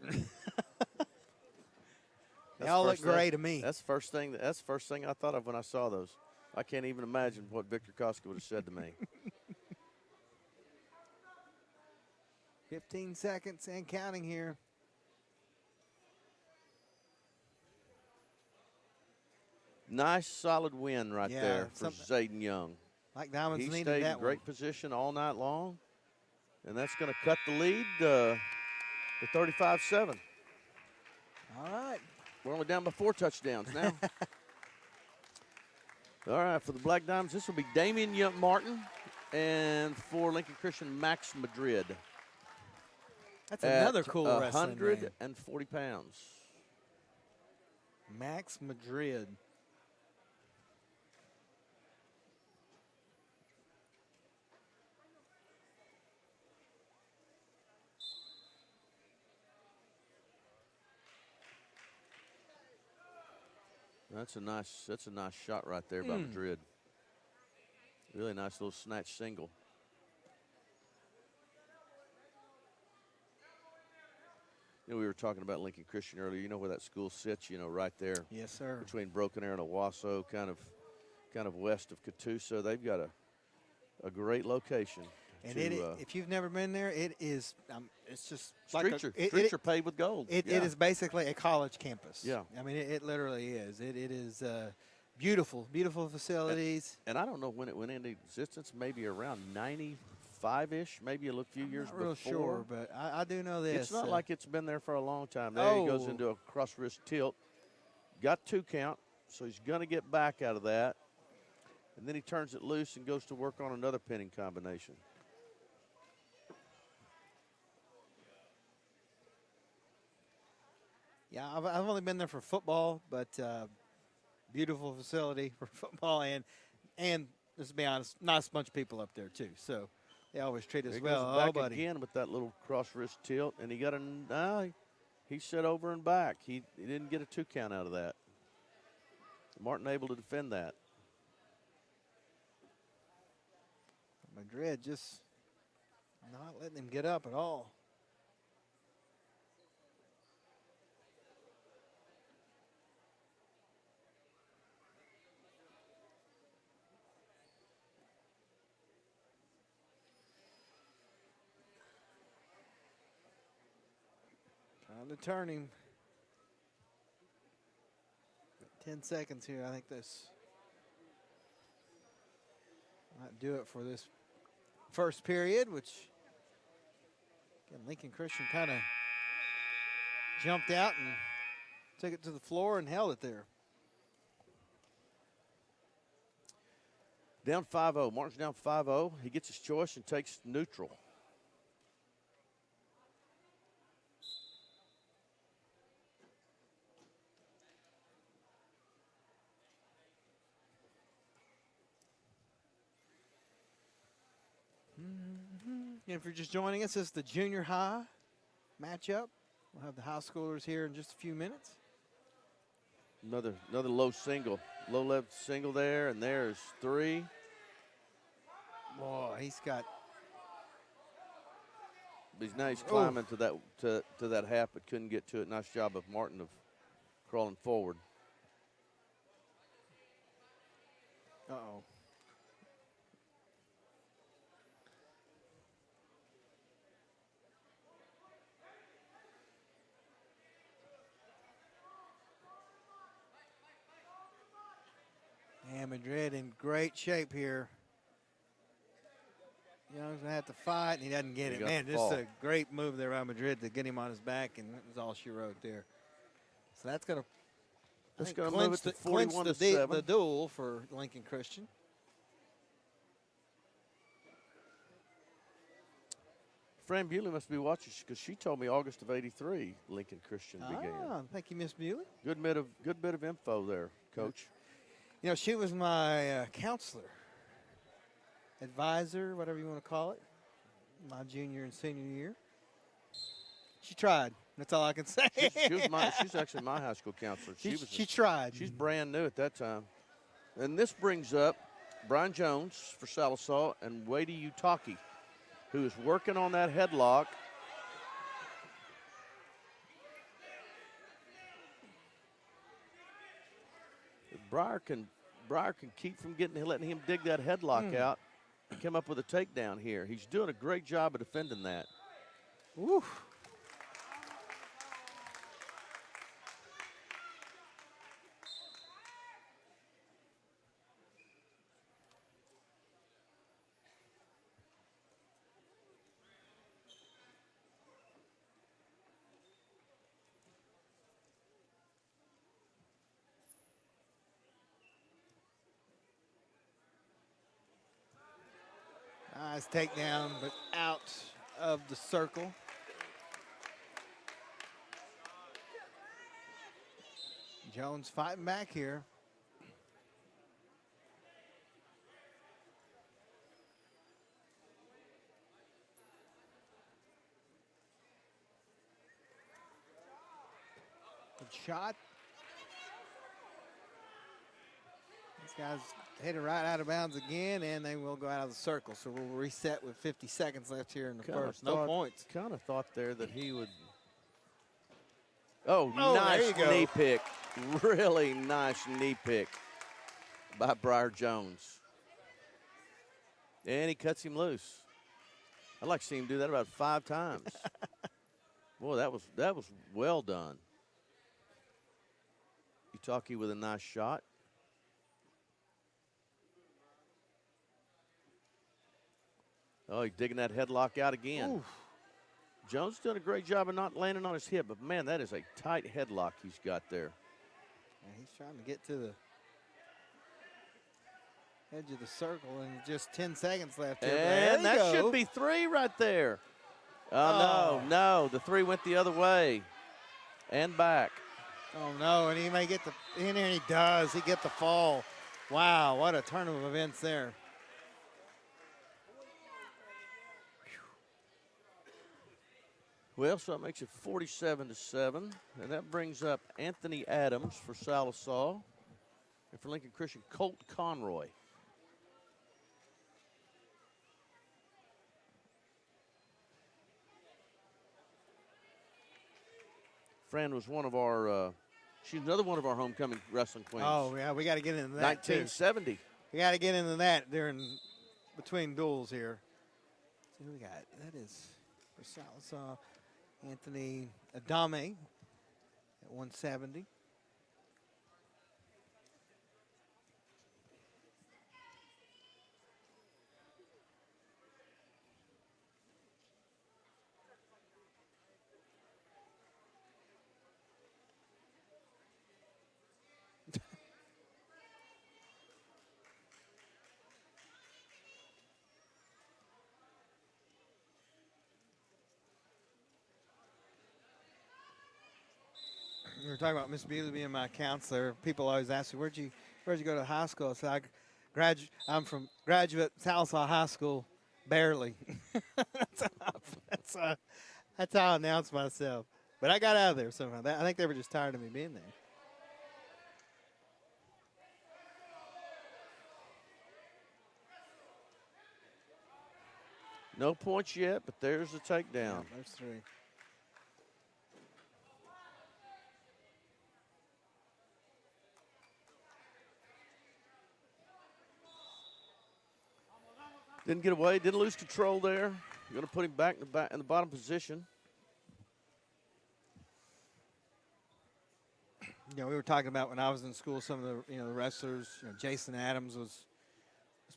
They all look gray to me. That's the first thing I thought of when I saw those. I can't even imagine what Victor Koska would have said to me. 15 seconds and counting here. Nice, solid win right there for Zayden Young. Like Diamonds he needed stayed that in great one. position all night long, and that's going to cut the lead to 35-7. All right. We're only down by 4 touchdowns now. All right, for the Black Diamonds, this will be Damian Martin, and for Lincoln Christian, Max Madrid. That's another cool wrestling name. 140 pounds. Max Madrid. That's a nice shot right there by Madrid. Really nice little snatch single. You know, we were talking about Lincoln Christian earlier. You know where that school sits, you know, right there. Yes, sir. Between Broken Arrow and Owasso, kind of west of Catoosa. They've got a great location. And if you've never been there, it is. It's just streets like are paved with gold. It is basically a college campus. Yeah, I mean it literally is. It is beautiful, beautiful facilities. And I don't know when it went into existence. Maybe around 95-ish, maybe a few years before. Not real sure, but I do know this. It's not like it's been there for a long time. There he goes into a cross wrist tilt. Got 2 count, so he's going to get back out of that. And then he turns it loose and goes to work on another pinning combination. Yeah, I've only been there for football, but beautiful facility for football, and let's be honest, nice bunch of people up there too. So they always treat us well. Goes back again with that little cross wrist tilt, and he got he set over and back. He didn't get a 2 count out of that. Martin able to defend that. Madrid just not letting him get up at all. Trying to turn him. 10 seconds here. I think this might do it for this first period, which again, Lincoln Christian kind of jumped out and took it to the floor and held it there. Down 5-0. Martin's down 5-0. He gets his choice and takes neutral. If you're just joining us, this is the junior high matchup. We'll have the high schoolers here in just a few minutes. Another low single. Low left single there, and there's 3. Boy, he's got. Now he's climbing to that half, but couldn't get to it. Nice job of Martin of crawling forward. Uh-oh. And Madrid in great shape here. Young's going to have to fight, and he doesn't get it. Man, just a great move there by Madrid to get him on his back, and that was all she wrote there. So that's going to move it to 41-7. The duel for Lincoln Christian. Fran Bewley must be watching because she told me August of '83 Lincoln Christian began. Thank you, Miss Bewley. Good bit of info there, Coach. You know, she was my counselor, advisor, whatever you want to call it, my junior and senior year. She tried. That's all I can say. She's actually my high school counselor. She tried. She's brand new at that time. And this brings up Brian Jones for Sallisaw and Wadey Utaki, who is working on that headlock. Breyer can keep from letting him dig that headlock out and come up with a takedown here. He's doing a great job of defending that. Woo. Nice takedown, but out of the circle. Jones fighting back here. Good shot. These guys hit it right out of bounds again, and they will go out of the circle. So we'll reset with 50 seconds left here in the first. No points. Kind of thought there that he would. Oh, nice knee pick. Really nice knee pick by Briar Jones. And he cuts him loose. I'd like to see him do that about 5 times. Boy, that was well done. Utaki with a nice shot. Oh, he's digging that headlock out again. Oof. Jones doing a great job of not landing on his hip, but man, that is a tight headlock he's got there. Yeah, he's trying to get to the edge of the circle, and just 10 seconds left here. And that should be 3 right there. Oh, no, the 3 went the other way and back. Oh, no, and he may get in there, and he does. He get the fall. Wow, what a turn of events there. Well, so that makes it 47-7, and that brings up Anthony Adams for Sallisaw, and for Lincoln Christian, Colt Conroy. Fran was one of our, she's another one of our homecoming wrestling queens. Oh, yeah, we got to get into that, 1970. Too. We got to get into that between duels here. See who we got. That is for Sallisaw, Anthony Adame at 170. We were talking about Miss Bealey being my counselor. People always ask me, where'd you go to high school? So I'm from graduate Sallisaw High School, barely. That's how I announce myself. But I got out of there somehow. I think they were just tired of me being there. No points yet, but there's the takedown. Yeah, there's 3. Didn't get away, didn't lose control there. You're going to put him back in the bottom position. You know, we were talking about when I was in school, some of the the wrestlers. Jason Adams was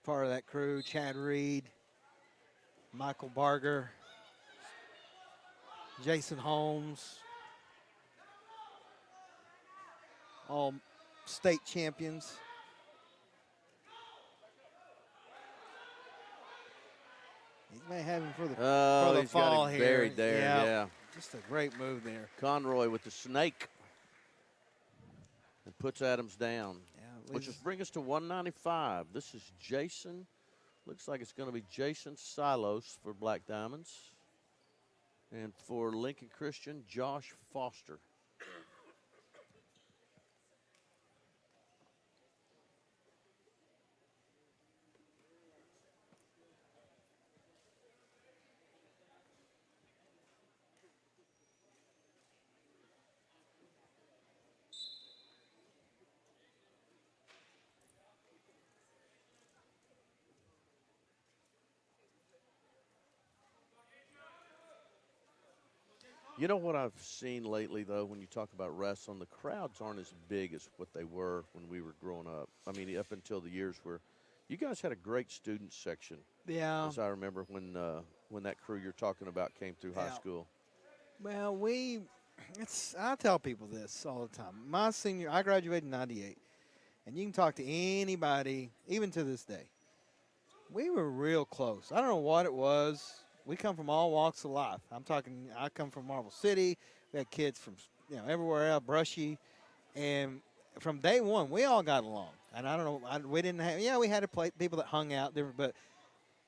part of that crew. Chad Reed, Michael Barger, Jason Holmes, all state champions. These may have him for the Oh, he's fall got him here. buried there, yeah. Just a great move there. Conroy with the snake. And puts Adams down. Yeah, which just brings us to 195. This is Jason. Looks like it's going to be Jason Silos for Black Diamonds. And for Lincoln Christian, Josh Foster. You know what I've seen lately, though, when you talk about wrestling, the crowds aren't as big as what they were when we were growing up. I mean, up until the years where you guys had a great student section. Yeah. As I remember when that crew you're talking about came through high school. Well, I tell people this all the time. I graduated in 98, and you can talk to anybody, even to this day. We were real close. I don't know what it was. We come from all walks of life. I come from Marble City. We had kids from everywhere else, Brushy, and from day one we all got along. And I don't know, we didn't have we had people that hung out there, but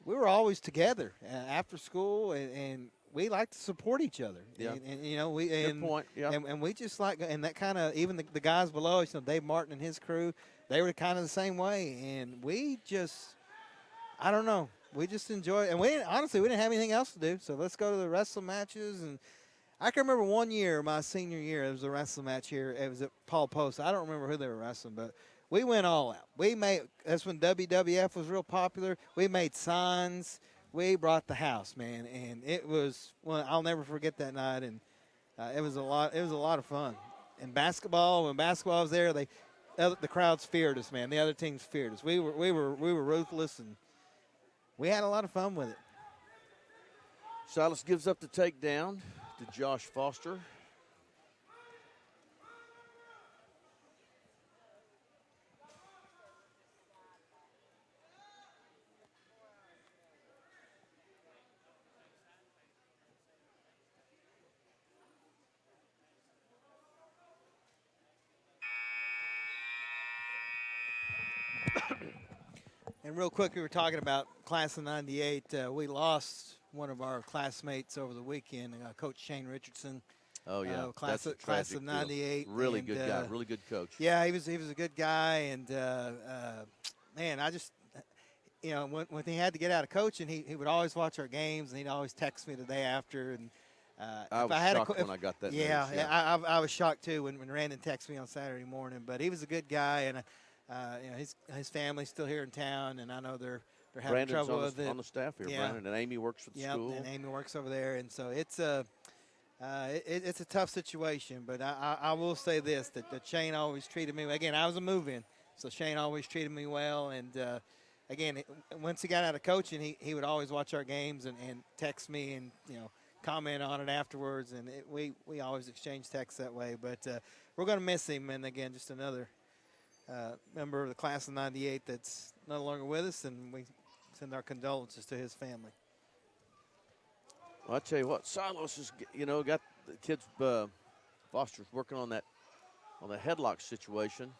we were always together after school, and we like to support each other. Yeah. And we Good point. Yeah. And we just and that kind of even the guys below us, Dave Martin and his crew, they were kind of the same way, and we just I don't know. We just enjoy it. And we didn't have anything else to do, so let's go to the wrestling matches. And I can remember one year, my senior year, it was a wrestling match here. It was at Paul Post. I don't remember who they were wrestling, but we went all out. That's when WWF was real popular. We made signs. We brought the house, man. And it was, I'll never forget that night. And it was a lot of fun. And basketball, when basketball was there, the crowds feared us, man. The other teams feared us. We were ruthless, and we had a lot of fun with it. Silas gives up the takedown to Josh Foster. And real quick, we were talking about class of 98. We lost one of our classmates over the weekend, Coach Shane Richardson. Oh, yeah. Class of 98. Really good guy, really good coach. Yeah, he was a good guy. And, man, I just, when he had to get out of coaching, he would always watch our games, and he'd always text me the day after. And I was shocked when I got that news. Yeah, I was shocked, too, when Randon texted me on Saturday morning. But he was a good guy, and his family's still here in town, and I know they're having Brandon's trouble with it. on the staff here, Yeah. Brandon, and Amy works at the school. And Amy works over there, and so it's a tough situation. But I will say this, that Shane always treated me. Again, I was a move-in, so Shane always treated me well. And again, once he got out of coaching, he would always watch our games and text me and comment on it afterwards. And we always exchange texts that way. But we're going to miss him. And again, just another member of the class of 98 that's no longer with us, and we send our condolences to his family. Well, I tell you what, Silos has got the kids. Foster's working on the headlock situation.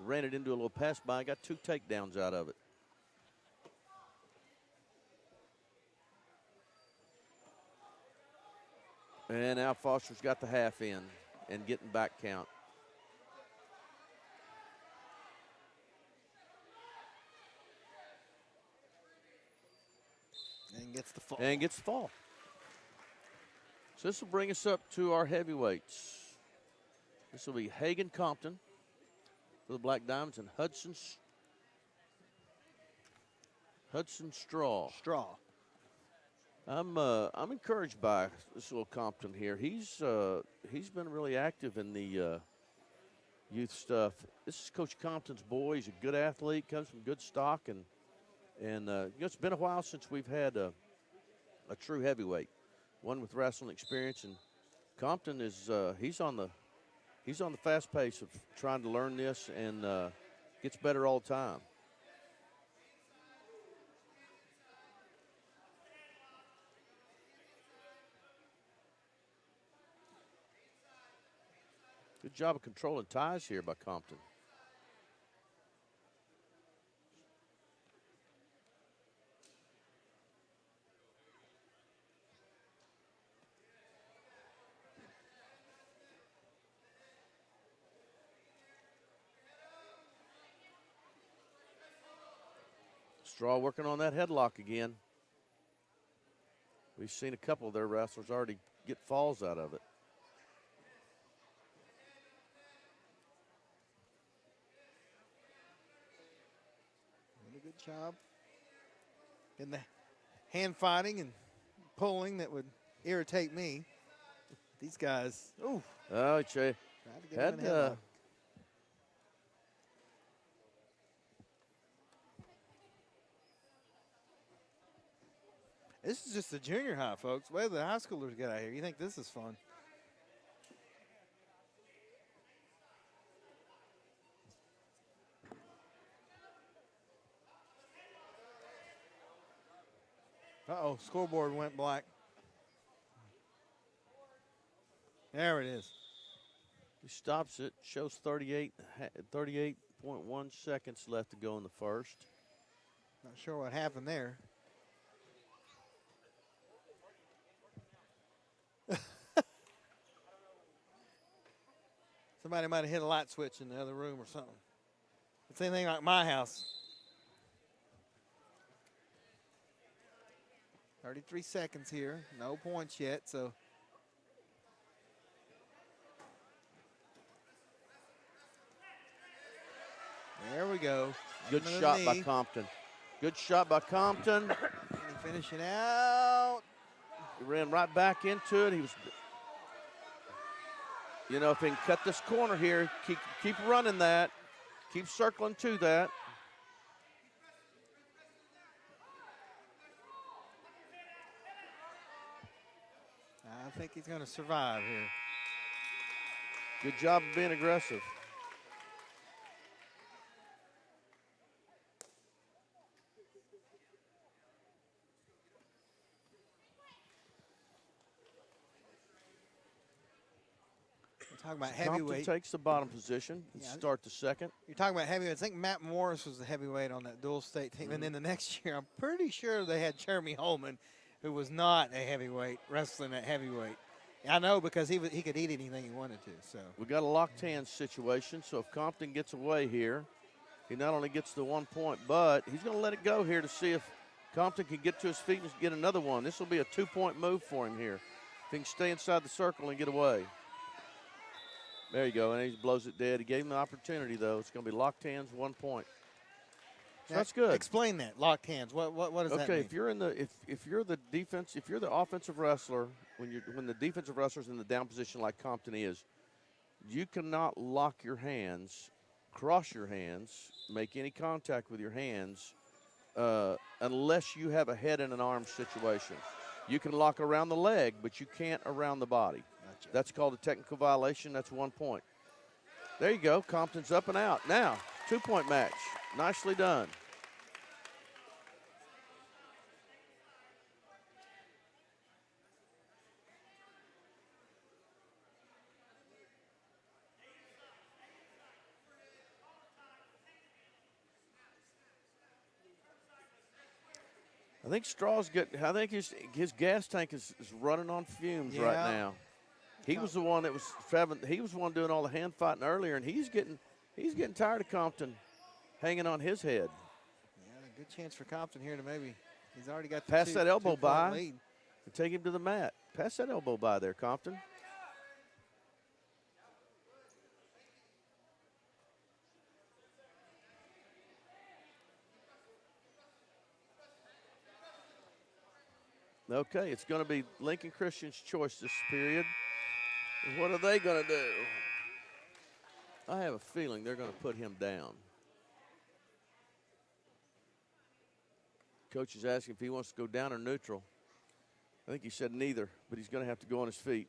Ran it into a little pass by. Got 2 takedowns out of it. And now Foster's got the half in and getting back count. And gets the fall. So this will bring us up to our heavyweights. This will be Hagan Compton for the Black Diamonds and Hudson Straw. I'm encouraged by this little Compton here. He's been really active in the youth stuff. This is Coach Compton's boy. He's a good athlete, comes from good stock, and it's been a while since we've had a true heavyweight, one with wrestling experience. And Compton is he's on the fast pace of trying to learn this, and gets better all the time. Good job of controlling ties here by Compton. Straw working on that headlock again. We've seen a couple of their wrestlers already get falls out of it. Doing a good job in the hand fighting and pulling that would irritate me. These guys, ooh. Oh, Jay. Had, this is just the junior high, folks. Wait till the high schoolers get out here. You think this is fun? Uh-oh, scoreboard went black. There it is. He stops it, shows 38.1 seconds left to go in the first. Not sure what happened there. Somebody might have hit a light switch in the other room or something. It's anything like my house. 33 seconds here. No points yet, so. There we go. Good shot by Compton. Good shot by Compton. Can he finish it out? He ran right back into it. He was, you know, if he can cut this corner here, keep running that. Keep circling to that. I think he's going to survive here. Good job of being aggressive. Talking about Compton heavyweight. takes the bottom position. Start the second. You're talking about heavyweight. I think Matt Morris was the heavyweight on that dual state team. And then the next year, I'm pretty sure they had Jeremy Holman, who was not a heavyweight, wrestling at heavyweight. I know because he could eat anything he wanted to. So we got a locked hands situation. So if Compton gets away here, he not only gets the 1 point, but he's going to let it go here to see if Compton can get to his feet and get another one. This will be a 2-point move for him here. If he can stay inside the circle and get away. There you go, and he blows it dead. He gave him the opportunity, though. It's going to be locked hands, 1 point. So that's good. Explain that, locked hands. What does that mean? Okay, if you're in the if you're the defense, if you're the offensive wrestler, when the defensive wrestler's in the down position like Compton is, you cannot lock your hands, cross your hands, make any contact with your hands, unless you have a head and an arm situation. You can lock around the leg, but you can't around the body. Gotcha. That's called a technical violation. That's 1 point. There you go. Compton's up and out. Now, 2-point match. Nicely done. I think Straw's I think his gas tank is running on fumes right now. He was the one that was he was the one doing all the hand fighting earlier, and he's getting tired of Compton hanging on his head. Yeah, a good chance for Compton here to maybe he's already got the pass that elbow by lead. And take him to the mat. Pass that elbow by there, Compton. Okay, it's going to be Lincoln Christian's choice this period. What are they going to do? I have a feeling they're going to put him down. Coach is asking if he wants to go down or neutral. I think he said neither, but he's going to have to go on his feet.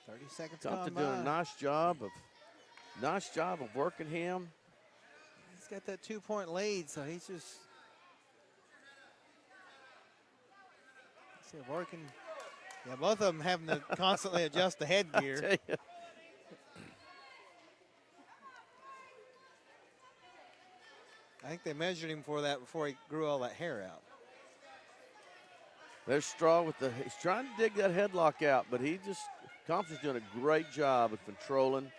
30 seconds Compton gone doing by. a nice job of working him. He's got that 2-point lead, so he's just working. Yeah, both of them having to constantly adjust the headgear. I think they measured him for that before he grew all that hair out. There's Straw he's trying to dig that headlock out, but Compton's doing a great job of controlling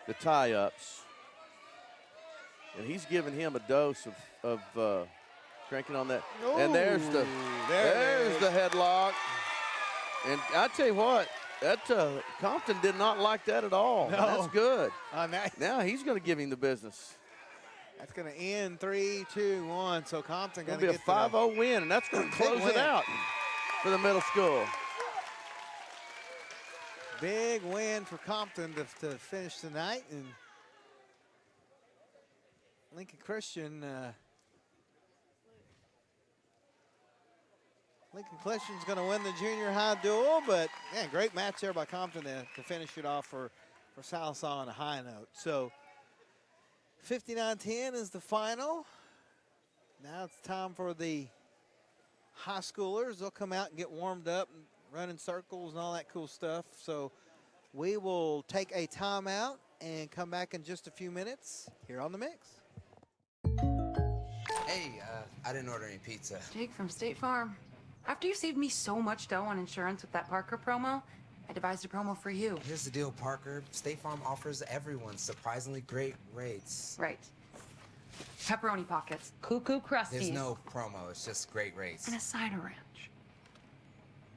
the tie-ups. And he's giving him a dose of cranking on that. Ooh, and there's the headlock. And I tell you what, that Compton did not like that at all. No. That's good. Nice. Now he's going to give him the business. That's going to end 3-2-1. So Compton Going going to to be a get 5-0 win, and that's going to close it out for the middle school. Big win for Compton to finish tonight. And Lincoln Christian's going to win the junior high duel, but yeah, great match there by Compton to finish it off for Sallisaw on a high note. So 59-10 is the final. Now it's time for the high schoolers. They'll come out and get warmed up and run in circles and all that cool stuff. So we will take a timeout and come back in just a few minutes here on The Mix. Hey, I didn't order any pizza. Jake from State Farm. After you saved me so much dough on insurance with that Parker promo, I devised a promo for you. Here's the deal, Parker. State Farm offers everyone surprisingly great rates. Right. Pepperoni pockets, cuckoo crusties. There's no promo, it's just great rates. And a cider ranch.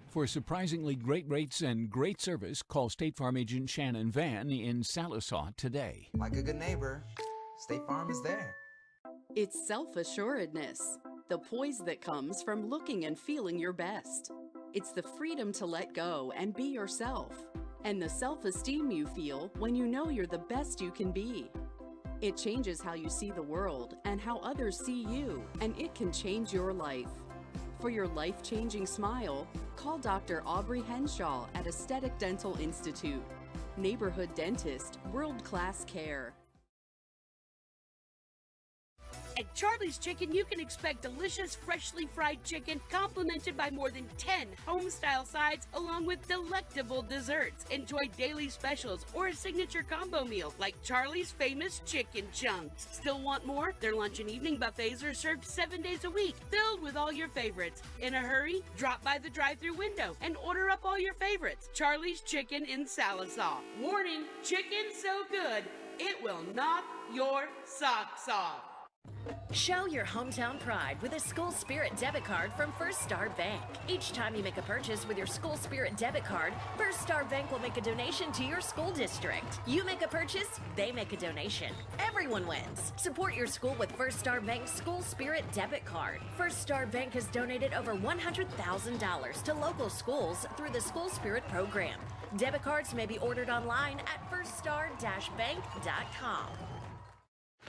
For surprisingly great rates and great service, call State Farm agent Shannon Van in Sallisaw today. Like a good neighbor, State Farm is there. It's self-assuredness, the poise that comes from looking and feeling your best. It's the freedom to let go and be yourself, and the self-esteem you feel when you know you're the best you can be. It changes how you see the world and how others see you, and it can change your life. For your life-changing smile, call Dr. Aubrey Henshaw at Aesthetic Dental Institute. Neighborhood dentist, world-class care. At Charlie's Chicken, you can expect delicious, freshly fried chicken complimented by more than 10 home-style sides along with delectable desserts. Enjoy daily specials or a signature combo meal like Charlie's famous chicken chunks. Still want more? Their lunch and evening buffets are served 7 days a week, filled with all your favorites. In a hurry? Drop by the drive-thru window and order up all your favorites. Charlie's Chicken in Sallisaw. Warning, chicken so good, it will knock your socks off. Show your hometown pride with a School Spirit debit card from First Star Bank. Each time you make a purchase with your School Spirit debit card, First Star Bank will make a donation to your school district. You make a purchase, they make a donation. Everyone wins. Support your school with First Star Bank's School Spirit debit card. First Star Bank has donated over $100,000 to local schools through the School Spirit program. Debit cards may be ordered online at firststar-bank.com.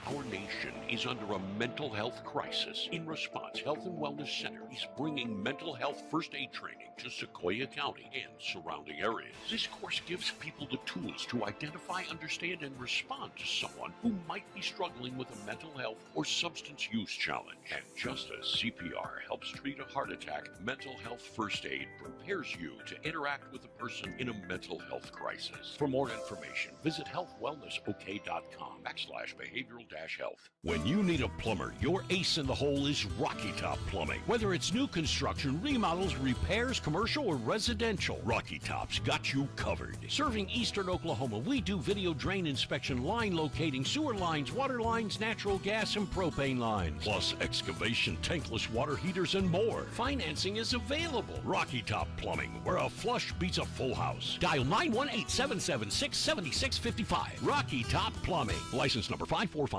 Our nation is under a mental health crisis. In response, Health and Wellness Center is bringing mental health first aid training to Sequoia County and surrounding areas. This course gives people the tools to identify, understand, and respond to someone who might be struggling with a mental health or substance use challenge. And just as CPR helps treat a heart attack, mental health first aid prepares you to interact with a person in a mental health crisis. For more information, visit healthwellnessok.com/behavioral-health. When you need a plumber, your ace in the hole is Rocky Top Plumbing. Whether it's new construction, remodels, repairs, commercial, or residential, Rocky Top's got you covered. Serving eastern Oklahoma, we do video drain inspection, line locating, sewer lines, water lines, natural gas, and propane lines, plus excavation, tankless water heaters, and more. Financing is available. Rocky Top Plumbing, where a flush beats a full house. Dial 918-776-7655. Rocky Top Plumbing. License number 54559.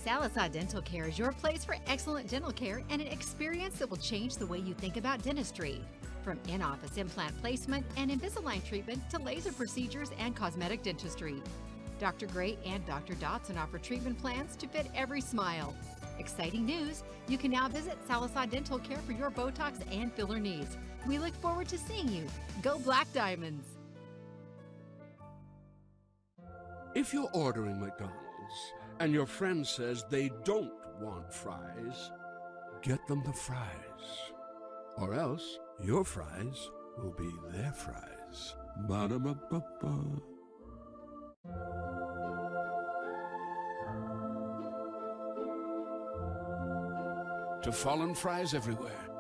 Sallisaw Dental Care is your place for excellent dental care and an experience that will change the way you think about dentistry. From in-office implant placement and Invisalign treatment to laser procedures and cosmetic dentistry. Dr. Gray and Dr. Dotson offer treatment plans to fit every smile. Exciting news! You can now visit Sallisaw Dental Care for your Botox and filler needs. We look forward to seeing you. Go Black Diamonds! If you're ordering McDonald's and your friend says they don't want fries, get them the fries. Or else your fries will be their fries. Ba-da-ba-ba-ba. To fallen fries everywhere,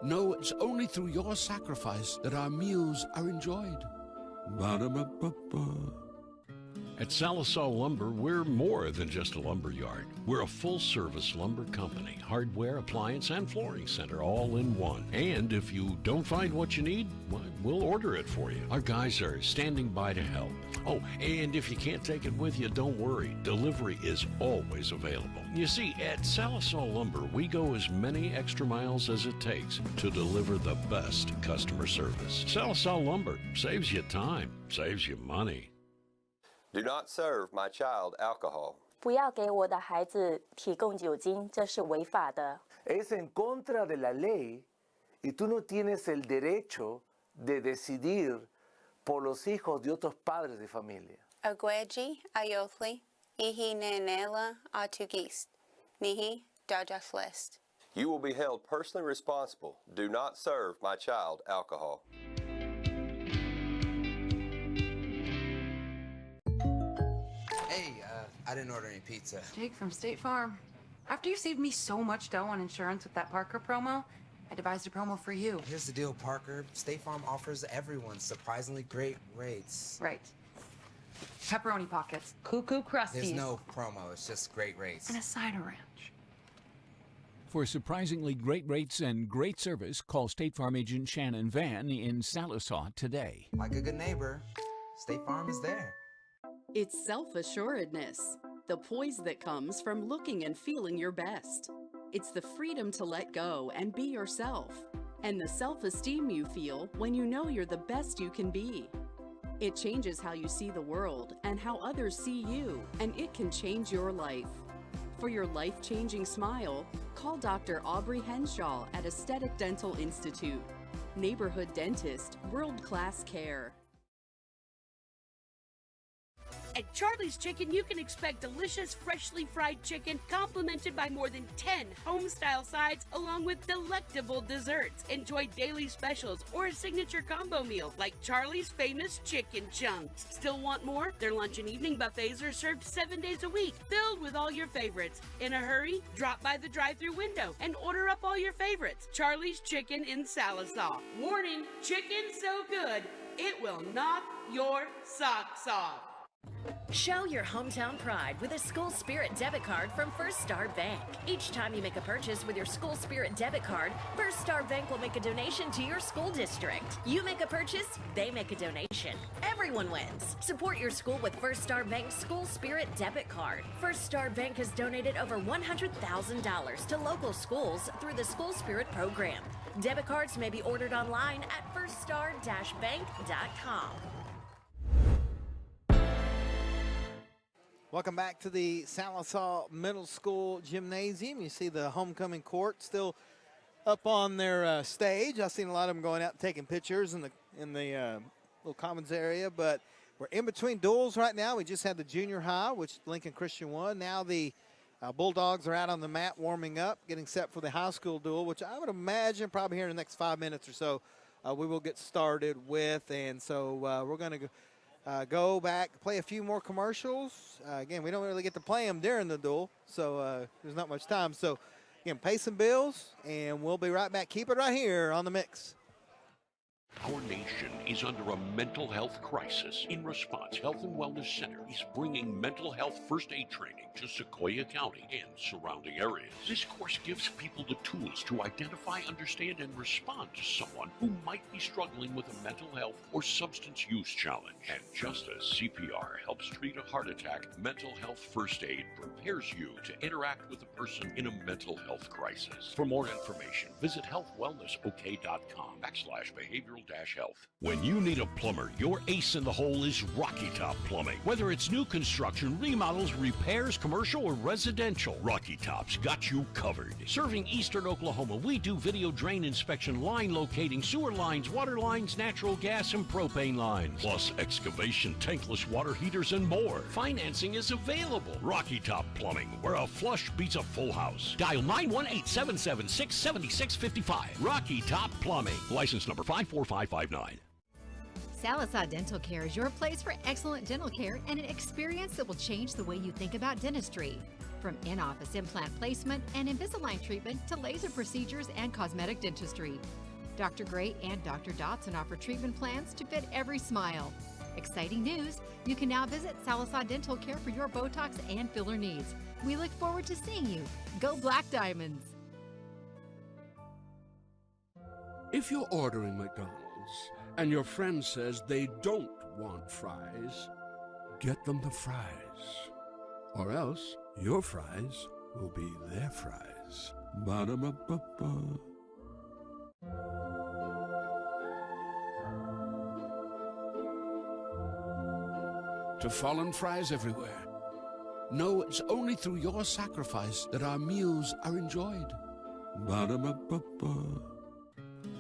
know it's only through your sacrifice that our meals are enjoyed. Ba-da-ba-ba-ba. At Sallisaw Lumber, we're more than just a lumber yard. We're a full-service lumber company, hardware, appliance, and flooring center all in one. And if you don't find what you need, well, we'll order it for you. Our guys are standing by to help. Oh, and if you can't take it with you, don't worry. Delivery is always available. You see, at Sallisaw Lumber, we go as many extra miles as it takes to deliver the best customer service. Sallisaw Lumber saves you time, saves you money. Do not serve my child alcohol. 不要给我的孩子提供酒精，这是违法的。 Es en contra de la ley y tú no tienes el derecho de decidir por los hijos de otros padres de familia. Agweji ayofli, ihi nenela atugist, nihi dajaflest. You will be held personally responsible. Do not serve my child alcohol. Hey, I didn't order any pizza. Jake from State Farm. After you saved me so much dough on insurance with that Parker promo, I devised a promo for you. Here's the deal, Parker. State Farm offers everyone surprisingly great rates. Right. Pepperoni pockets, cuckoo crusties. There's no promo, it's just great rates. And a side of ranch. For surprisingly great rates and great service, call State Farm agent Shannon Van in Sallisaw today. Like a good neighbor, State Farm is there. It's self-assuredness, the poise that comes from looking and feeling your best. It's the freedom to let go and be yourself, and the self-esteem you feel when you know you're the best you can be. It changes how you see the world and how others see you, and it can change your life. For your life-changing smile, call Dr. Aubrey Henshaw at Aesthetic Dental Institute. Neighborhood dentist, world-class care. At Charlie's Chicken, you can expect delicious, freshly fried chicken complemented by more than 10 home-style sides along with delectable desserts. Enjoy daily specials or a signature combo meal like Charlie's famous chicken chunks. Still want more? Their lunch and evening buffets are served 7 days a week, filled with all your favorites. In a hurry? Drop by the drive-thru window and order up all your favorites. Charlie's Chicken in Sallisaw. Warning, chicken so good, it will knock your socks off. Show your hometown pride with a School Spirit debit card from First Star Bank. Each time you make a purchase with your School Spirit debit card, First Star Bank will make a donation to your school district. You make a purchase, they make a donation. Everyone wins. Support your school with First Star Bank's School Spirit debit card. First Star Bank has donated over $100,000 to local schools through the School Spirit program. Debit cards may be ordered online at firststar-bank.com. Welcome back to the Sallisaw Middle School Gymnasium. You see the homecoming court still up on their stage. I've seen a lot of them going out and taking pictures in the little commons area, but we're in between duels right now. We just had the junior high, which Lincoln Christian won. Now the Bulldogs are out on the mat warming up, getting set for the high school duel, which I would imagine probably here in the next 5 minutes or so we will get started with. And so we're going to go back, play a few more commercials. Again, we don't really get to play them during the duel, so there's not much time. So, again, pay some bills, and we'll be right back. Keep it right here on The Mix. Our nation is under a mental health crisis. In response, Health and Wellness Center is bringing mental health first aid training to Sequoia County and surrounding areas. This course gives people the tools to identify, understand, and respond to someone who might be struggling with a mental health or substance use challenge. And just as CPR helps treat a heart attack, mental health first aid prepares you to interact with a person in a mental health crisis. For more information, visit healthwellnessok.com/behavioral-health. When you need a plumber, your ace in the hole is Rocky Top Plumbing. Whether it's new construction, remodels, repairs, commercial, or residential, Rocky Top's got you covered. Serving eastern Oklahoma, we do video drain inspection, line locating, sewer lines, water lines, natural gas, and propane lines, plus excavation, tankless water heaters, and more. Financing is available. Rocky Top Plumbing, where a flush beats a full house. Dial 918-776-7655. Rocky Top Plumbing. License number 54559. Sallisaw Dental Care is your place for excellent dental care and an experience that will change the way you think about dentistry. From in-office implant placement and Invisalign treatment to laser procedures and cosmetic dentistry, Dr. Gray and Dr. Dotson offer treatment plans to fit every smile. Exciting news! You can now visit Sallisaw Dental Care for your Botox and filler needs. We look forward to seeing you. Go Black Diamonds! If you're ordering McDonald's and your friend says they don't want fries, get them the fries. Or else your fries will be their fries. Ba-da-ba-ba-ba. To fallen fries everywhere, know it's only through your sacrifice that our meals are enjoyed. Ba-da-ba-ba-ba.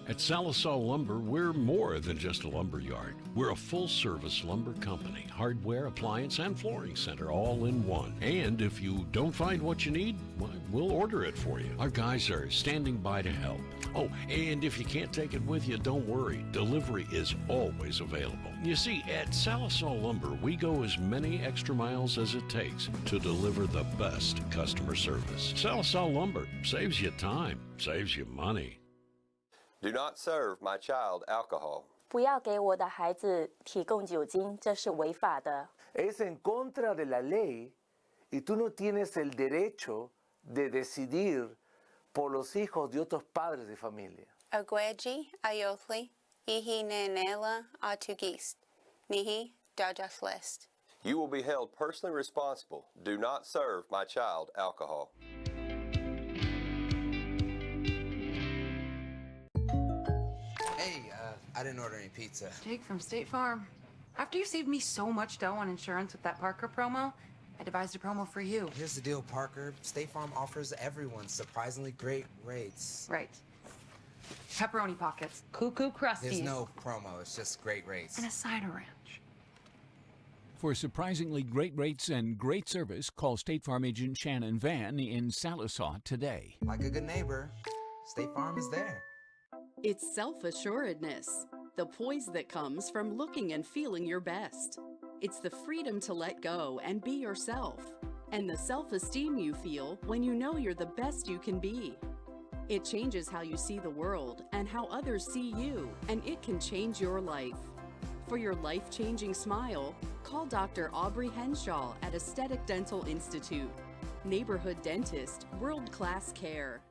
At Sallisaw Lumber, we're more than just a lumber yard. We're a full-service lumber company, hardware, appliance, and flooring center all in one. And if you don't find what you need, well, we'll order it for you. Our guys are standing by to help. Oh, and if you can't take it with you, don't worry. Delivery is always available. You see, at Sallisaw Lumber, we go as many extra miles as it takes to deliver the best customer service. Sallisaw Lumber saves you time, saves you money. Do not serve my child alcohol. 不要给我的孩子提供酒精，这是违法的。 Es en contra de la ley y tú no tienes el derecho de decidir por los hijos de otros padres de familia. Agweji ayofli, ihi nenela atugist, nihi dajaflest. You will be held personally responsible. Do not serve my child alcohol. Hey, I didn't order any pizza. Jake from State Farm. After you saved me so much dough on insurance with that Parker promo, I devised a promo for you. Here's the deal, Parker. State Farm offers everyone surprisingly great rates. Right. Pepperoni pockets, cuckoo crusties. There's no promo, it's just great rates. And a cider ranch. For surprisingly great rates and great service, call State Farm agent Shannon Van in Sallisaw today. Like a good neighbor, State Farm is there. It's self-assuredness, the poise that comes from looking and feeling your best. It's the freedom to let go and be yourself, and the self-esteem you feel when you know you're the best you can be. It changes how you see the world and how others see you, and it can change your life. For your life-changing smile, call Dr. Aubrey Henshaw at Aesthetic Dental Institute. Neighborhood dentist, world-class care.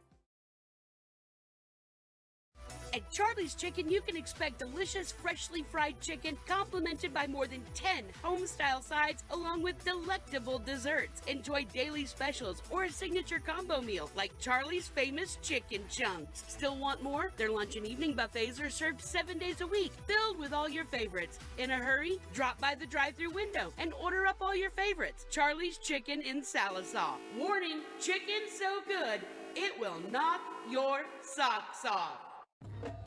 At Charlie's Chicken, you can expect delicious, freshly fried chicken complemented by more than 10 home-style sides along with delectable desserts. Enjoy daily specials or a signature combo meal like Charlie's famous chicken chunks. Still want more? Their lunch and evening buffets are served 7 days a week, filled with all your favorites. In a hurry? Drop by the drive-thru window and order up all your favorites. Charlie's Chicken in Sallisaw. Warning, chicken so good, it will knock your socks off.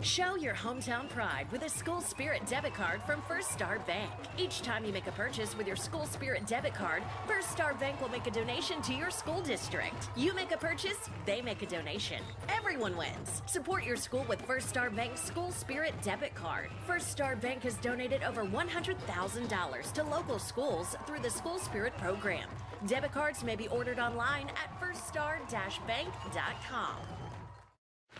Show your hometown pride with a School Spirit debit card from First Star Bank. Each time you make a purchase with your School Spirit debit card, First Star Bank will make a donation to your school district. You make a purchase, they make a donation. Everyone wins. Support your school with First Star Bank's School Spirit debit card. First Star Bank has donated over $100,000 to local schools through the School Spirit program. Debit cards may be ordered online at firststar-bank.com.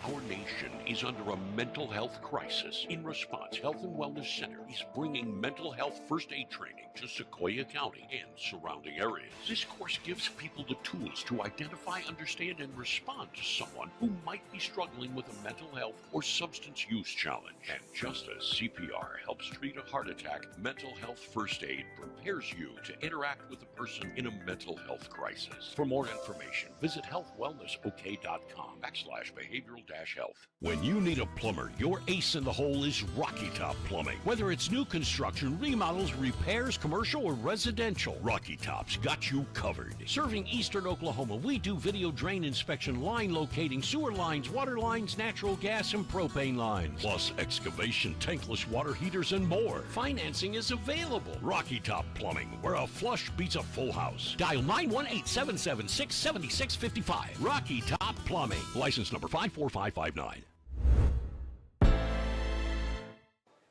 Our nation is under a mental health crisis. In response, Health and Wellness Center is bringing mental health first aid training to Sequoia County and surrounding areas. This course gives people the tools to identify, understand, and respond to someone who might be struggling with a mental health or substance use challenge. And just as CPR helps treat a heart attack, mental health first aid prepares you to interact with a person in a mental health crisis. For more information, visit healthwellnessok.com/behavioral-health. When you need a plumber, your ace in the hole is Rocky Top Plumbing. Whether it's new construction, remodels, repairs, commercial, or residential, Rocky Top's got you covered. Serving eastern Oklahoma, we do video drain inspection, line locating, sewer lines, water lines, natural gas, and propane lines, plus excavation, tankless water heaters, and more. Financing is available. Rocky Top Plumbing, where a flush beats a full house. Dial 918-776-7655. Rocky Top Plumbing. License number 54559.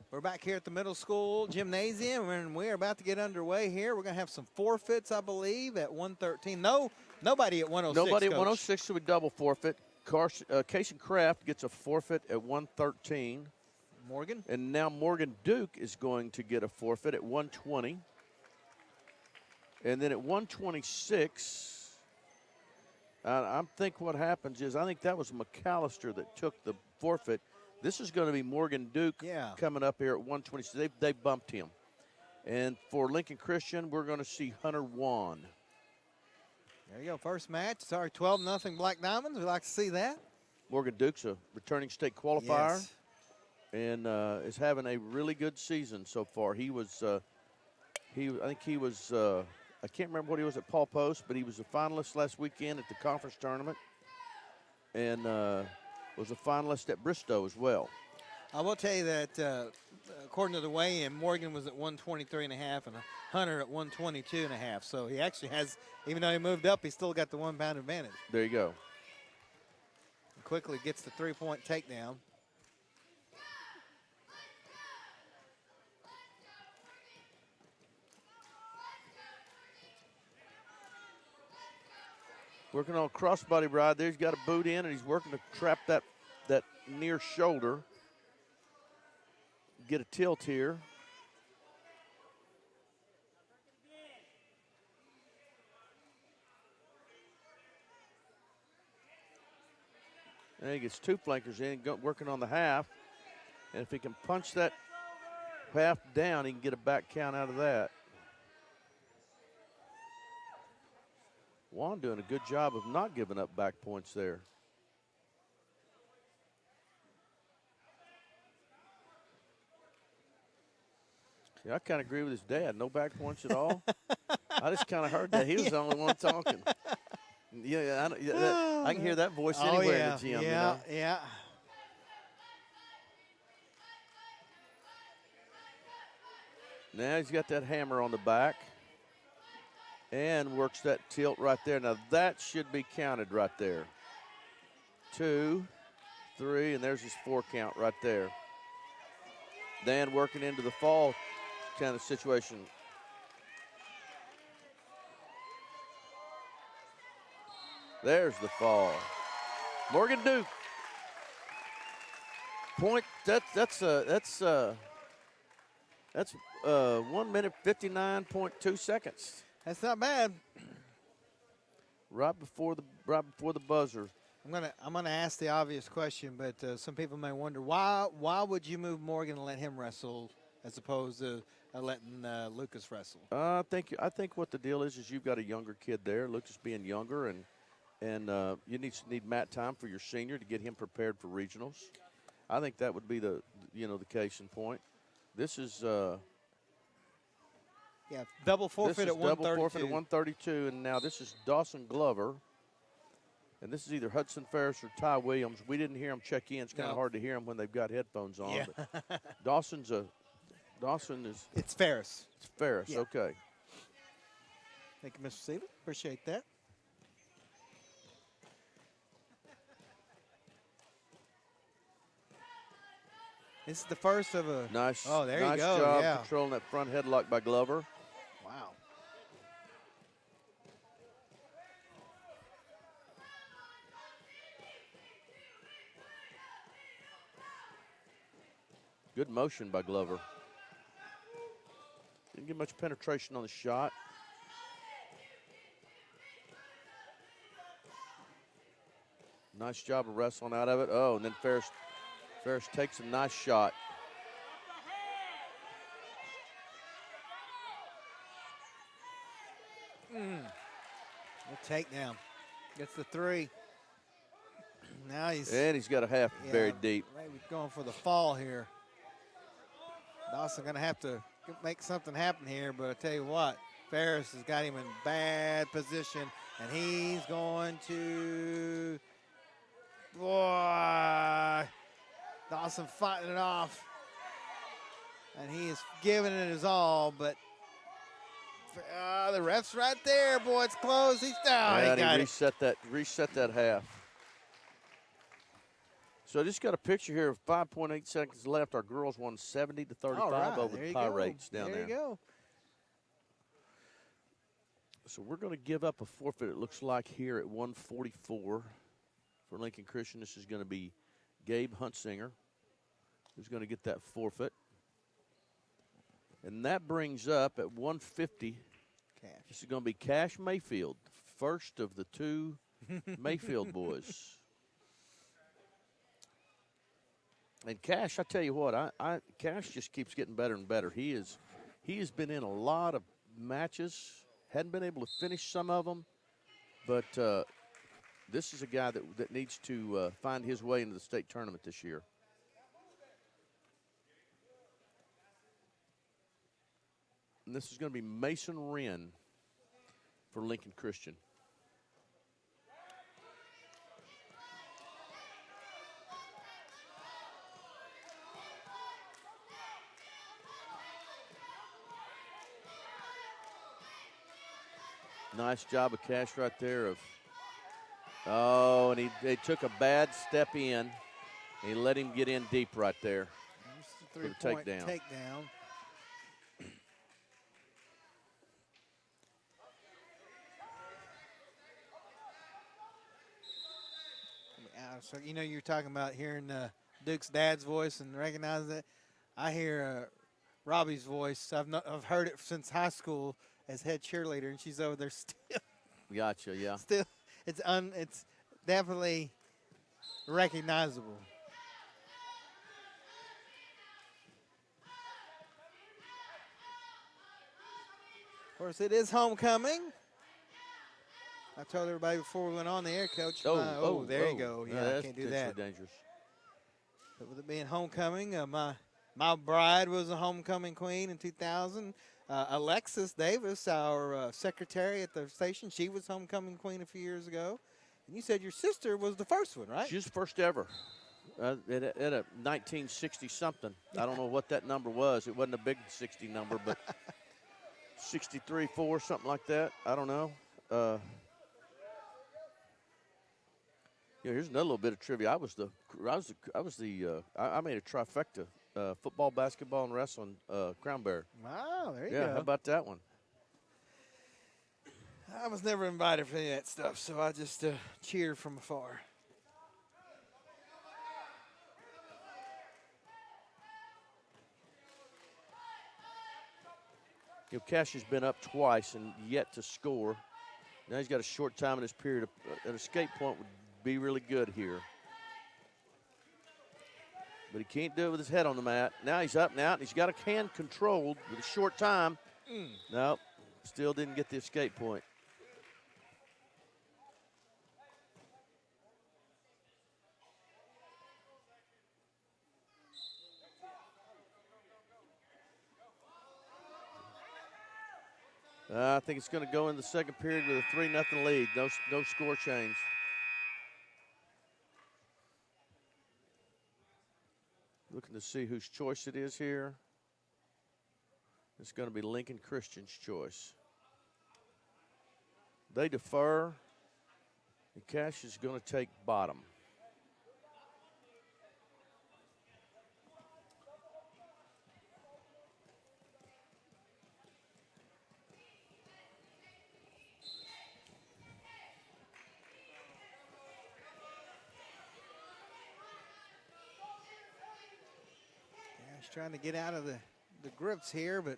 We're back here at the middle school gymnasium, and we're about to get underway here. We're going to have some forfeits, I believe, at 113. Nobody at 106, Nobody at Coach. 106, so we double forfeit. Casey Kraft gets a forfeit at 113. Morgan? And now Morgan Duke is going to get a forfeit at 120. And then at 126, I think what happens is, I think that was McAllister that took the forfeit. This is going to be Morgan Duke coming up here at 120. They bumped him. And for Lincoln Christian, we're going to see Hunter Wan. There you go. First match. Sorry, 12-0 Black Diamonds. We like to see that. Morgan Duke's a returning state qualifier. Yes. And is having a really good season so far. He was, I think he was, I can't remember what he was at Paul Post, but he was a finalist last weekend at the conference tournament. And was a finalist at Bristow as well. I will tell you that according to the weigh-in, Morgan was at 123.5 and Hunter at 122.5. So he actually has, even though he moved up, he still got the 1 pound advantage. There you go. Quickly gets the 3-point takedown. Working on a crossbody ride there. He's got a boot in, and he's working to trap that near shoulder. Get a tilt here. And he gets 2 flankers in, working on the half. And if he can punch that half down, he can get a back count out of that. Juan doing a good job of not giving up back points there. Yeah, I kind of agree with his dad. No back points at all. I just kind of heard that. He was the only one talking. Yeah, I can hear that voice anywhere in the gym. Yeah. Now he's got that hammer on the back and works that tilt right there. Now that should be counted right there. 2, 3, and there's his 4 count right there. Dan working into the fall kind of situation. There's the fall. Morgan Duke. Point. That's 1 minute 59.2 seconds. That's not bad. Right before the buzzer. I'm gonna ask the obvious question, but some people may wonder why would you move Morgan and let him wrestle as opposed to letting Lucas wrestle? I think what the deal is you've got a younger kid there, Lucas being younger, and you need mat time for your senior to get him prepared for regionals. I think that would be the case in point. This is double forfeit at 132. Double forfeit at 132, and now this is Dawson Glover. And this is either Hudson Ferris or Ty Williams. We didn't hear him check in. It's kind of hard to hear them when they've got headphones on. Yeah. But Dawson is. It's Ferris. It's Ferris. Yeah. Okay. Thank you, Mr. Seaver. Appreciate that. This is the first of a nice. Oh, there nice you go. Job yeah. controlling that front headlock by Glover. Wow. Good motion by Glover. Didn't get much penetration on the shot. Nice job of wrestling out of it. Oh, and then Ferris takes a nice shot. The takedown. Gets the 3. Now he's got a half buried deep. Maybe going for the fall here. Dawson going to have to make something happen here, but I tell you what, Ferris has got him in bad position, and he's going to, boy, Dawson fighting it off, and he is giving it his all, but the ref's right there, boy, it's close. He's down. Yeah, he got reset that half. So I just got a picture here of 5.8 seconds left. Our girls won 70-35 over the Pirates down there. There you go. So we're going to give up a forfeit, it looks like, here at 144 for Lincoln Christian. This is going to be Gabe Huntsinger who's going to get that forfeit. And that brings up at 150. This is going to be Cash Mayfield, first of the 2 Mayfield boys. And Cash, I tell you what, Cash just keeps getting better and better. He has been in a lot of matches, hadn't been able to finish some of them, but this is a guy that needs to find his way into the state tournament this year. And this is going to be Mason Wren for Lincoln Christian. Nice job of Cash right there. And they took a bad step in. He let him get in deep right there for the takedown. So, you're talking about hearing Duke's dad's voice and recognizing it. I hear Robbie's voice. I've heard it since high school as head cheerleader, and she's over there still. Gotcha, yeah. Still, it's definitely recognizable. Of course, it is homecoming. I told everybody before we went on the air, Coach. There you go. Yeah, I can't do that. Dangerous. But with it being homecoming, my bride was a homecoming queen in 2000. Alexis Davis, our secretary at the station, she was homecoming queen a few years ago. And you said your sister was the first one, right? She was the first ever at a 1960-something. I don't know what that number was. It wasn't a big 60 number, but 63, 4, something like that. I don't know. Here's another little bit of trivia. I made a trifecta: football, basketball, and wrestling. Crown Bear. Wow, there you go. Yeah, how about that one? I was never invited for any of that stuff, so I just cheered from afar. Cash has been up twice and yet to score. Now he's got a short time in his period. An escape point would be really good here. But he can't do it with his head on the mat. Now he's up now, and he's got a hand controlled with a short time. Nope, still didn't get the escape point. I think it's going to go in the second period with a 3-0 lead. No score change. Looking to see whose choice it is here. It's going to be Lincoln Christian's choice. They defer. And Cash is going to take bottom. He's trying to get out of the grips here, but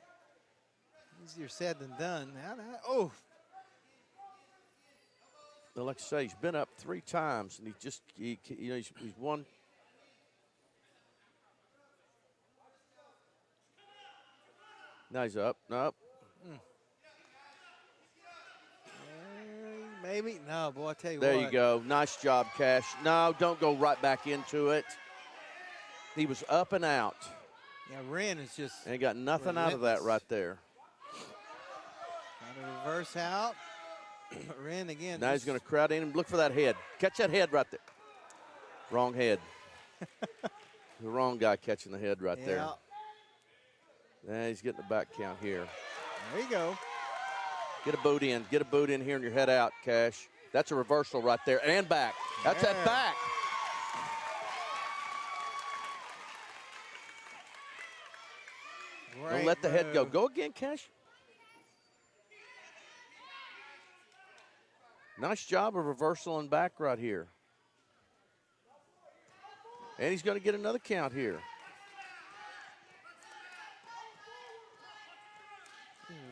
easier said than done. Oh. Well, like I say, he's been up 3 times, and he's won. Now he's up. Nope. Maybe. No, boy, I tell you there what. You go. Nice job, Cash. No, don't go right back into it. He was up and out. Yeah, Wren is just. And he got nothing out of that right there. Got a reverse out. Wren again. Now he's going to crowd in and look for that head. Catch that head right there. Wrong head. The wrong guy catching the head right there. Now he's getting the back count here. There you go. Get a boot in. Get a boot in here and your head out, Cash. That's a reversal right there. And back. That's that back. Don't let the head go. Go again, Cash. Nice job of reversal and back right here. And he's going to get another count here.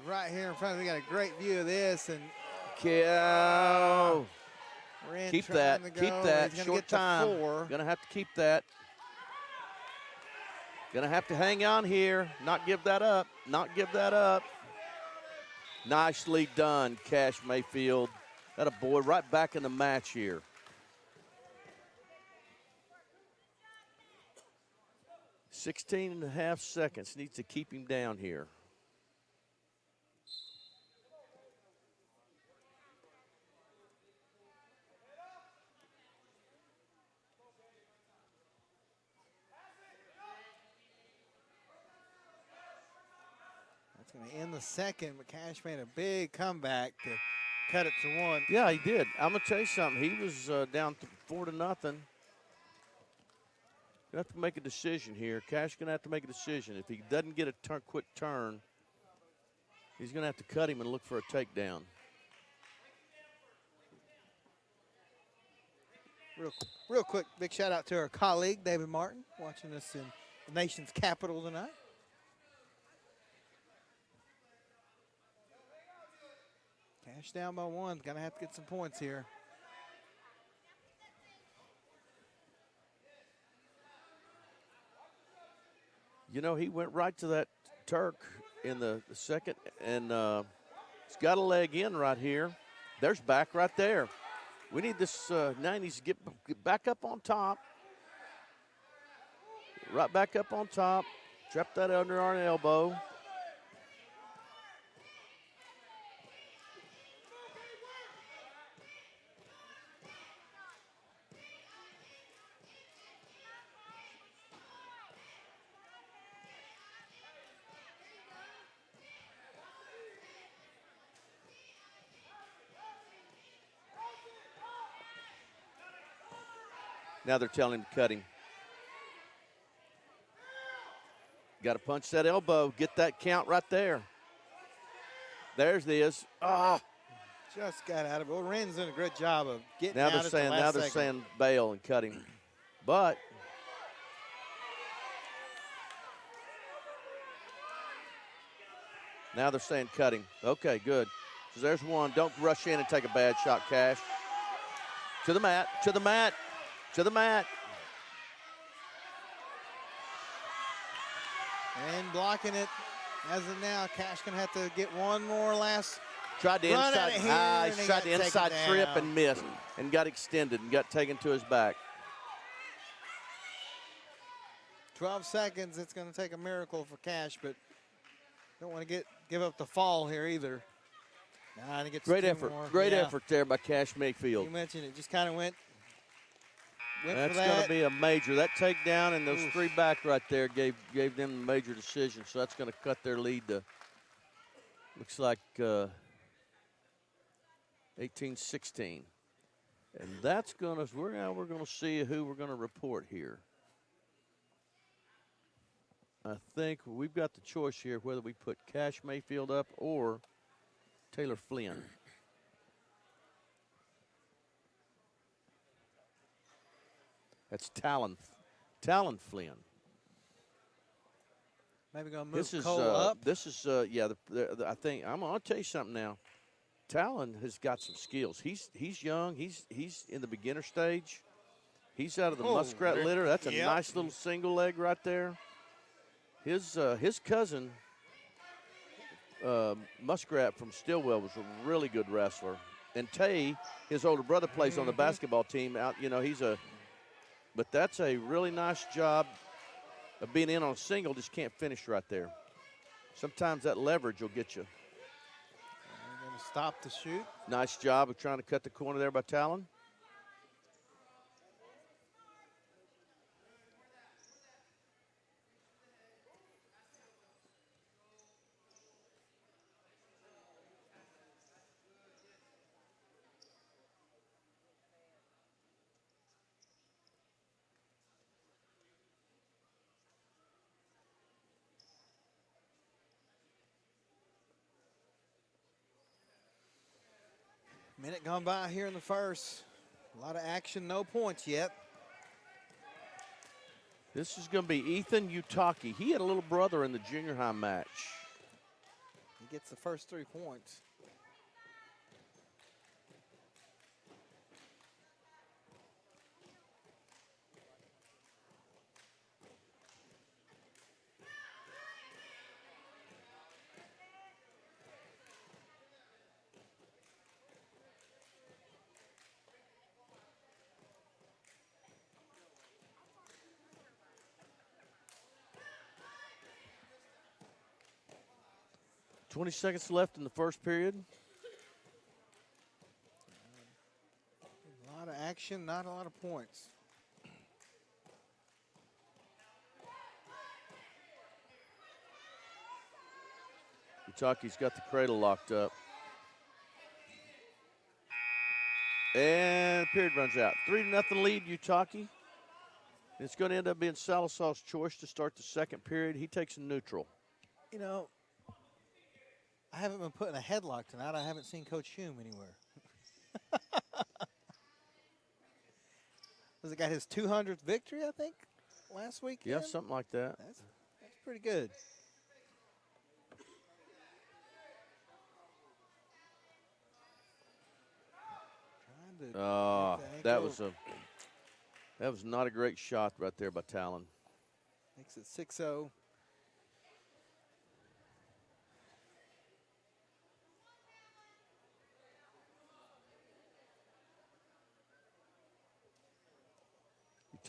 Right here in front of me, got a great view of this. And keep that. Keep that. Short time. Going to have to keep that. Going to have to hang on here. Not give that up. Not give that up. Nicely done, Cash Mayfield. That a boy right back in the match here. .5 seconds. Needs to keep him down here. That's going to end the second, but Cash made a big comeback to cut it to 1. Yeah, he did. I'm going to tell you something. He was down 4-0. You have to make a decision here. Cash going to have to make a decision. If he doesn't get a quick turn, he's going to have to cut him and look for a takedown. Real quick, big shout out to our colleague, David Martin, watching us in the nation's capital tonight. Cash down by 1. Going to have to get some points here. You know, he went right to that Turk in the second, and he's got a leg in right here. There's back right there. We need this, now he needs to get back up on top. Right back up on top. Trap that under our elbow. Now they're telling him to cut him. Got to punch that elbow. Get that count right there. There's this. Just got out of it. Well, Wren's doing a great job of getting now out they're saying, Now they're saying bail and cut him. But now they're saying cut him. Okay, good. So there's one. Don't rush in and take a bad shot, Cash. To the mat. To the mat. To the mat. And blocking it as of now. Cash going to have to get one more last. Tried the inside trip and missed and got extended and got taken to his back. 12 seconds. It's going to take a miracle for Cash, but don't want to give up the fall here either. Nah, he gets great effort. More. Great effort there by Cash Mayfield. You mentioned it. Just kind of went That's for that. going to be a major. That takedown and those 3 back right there gave them the major decision. So that's going to cut their lead to, looks like 18-16. And that's going to, we're going to see who we're going to report here. I think we've got the choice here whether we put Cash Mayfield up or Taylor Flynn. That's Talon Flynn. Maybe going to move Cole up. This is I think I'm going to tell you something now. Talon has got some skills. He's young. He's in the beginner stage. He's out of the muskrat litter. That's a nice little single leg right there. His cousin Muskrat from Stillwell was a really good wrestler, and Tay, his older brother, plays on the basketball team. But that's a really nice job of being in on a single. Just can't finish right there. Sometimes that leverage will get you. They're going to stop the shoot. Nice job of trying to cut the corner there by Talon. Minute gone by here in the first. A lot of action, no points yet. This is going to be Ethan Utaki. He had a little brother in the junior high match. He gets the first 3 points. $20 seconds left in the first period. A lot of action, not a lot of points. Utaki's got the cradle locked up. And the period runs out. 3-0 lead, Utaki. It's going to end up being Sallisaw's choice to start the second period. He takes a neutral. You know, I haven't been put in a headlock tonight. I haven't seen Coach Hume anywhere. Was it got his 200th victory, I think, last week? Yeah, something like that. That's pretty good. That was not a great shot right there by Talon. Makes it 6-0.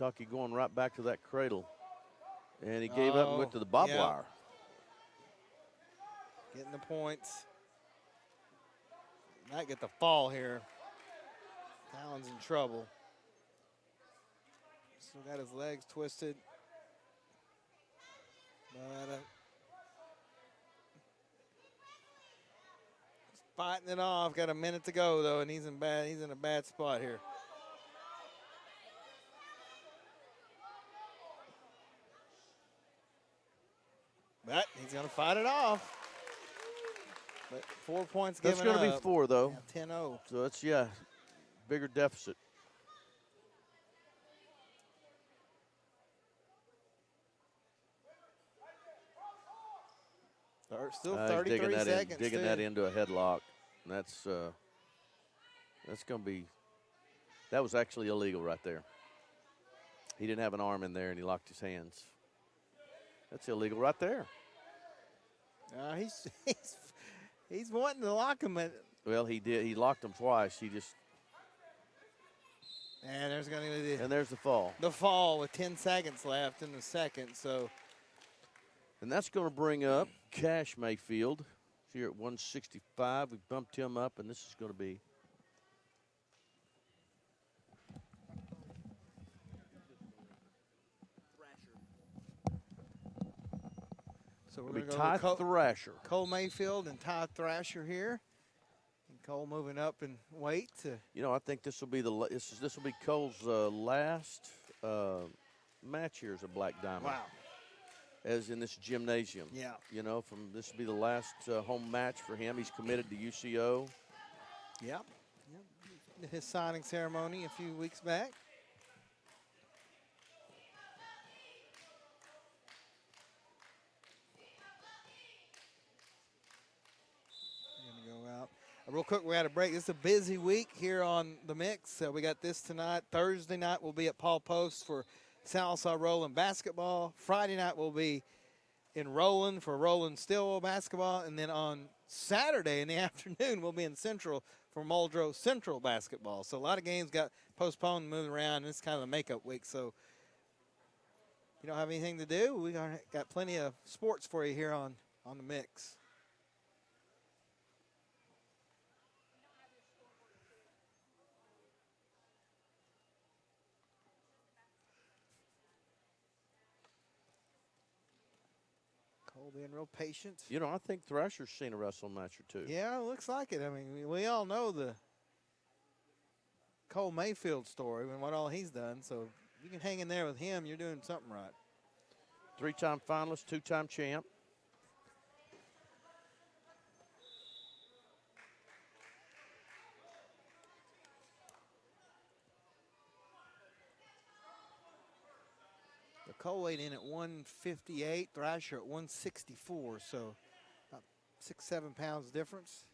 Utaki going right back to that cradle. And he gave up and went to the barbed wire. Getting the points. Might get the fall here. Talon's in trouble. Still got his legs twisted. But he's fighting it off. Got a minute to go though, and he's in a bad spot here. But he's going to fight it off. But 4 points given up. That's going to be 4, though. Yeah, 10-0. So it's, bigger deficit. Still 33 seconds. Digging that into a headlock. And that's going to be – that was actually illegal right there. He didn't have an arm in there, and he locked his hands. That's illegal right there. He's wanting to lock him. Well, he did. He locked him twice. He just. And there's going to be there's the fall. The fall with 10 seconds left in the second. So. And that's going to bring up Cash Mayfield here at 165. We bumped him up, and this is going to be. So we're going to be Ty Thrasher. Cole Mayfield and Ty Thrasher here. And Cole moving up in weight. I think this will be this will be Cole's last match here as a Black Diamond. Wow. As in this gymnasium. Yeah. This will be the last home match for him. He's committed to UCO. Yep. His signing ceremony a few weeks back. Real quick, we got a break. This is a busy week here on the Mix. We got this tonight. Thursday night we'll be at Paul Post for Sallisaw Roland basketball. Friday night we'll be in Roland for Roland Stillwell basketball. And then on Saturday in the afternoon we'll be in Central for Muldrow Central basketball. So a lot of games got postponed and moved around, and it's kind of a makeup week. So if you don't have anything to do, we got plenty of sports for you here on the Mix. Cole being real patient. You know, I think Thrasher's seen a wrestling match or two. Yeah, it looks like it. I mean, we all know the Cole Mayfield story and what all he's done. So if you can hang in there with him, you're doing something right. 3-time finalist, 2-time champ. Cole weighed in at 158, Thrasher at 164, so about 6-7 pounds difference.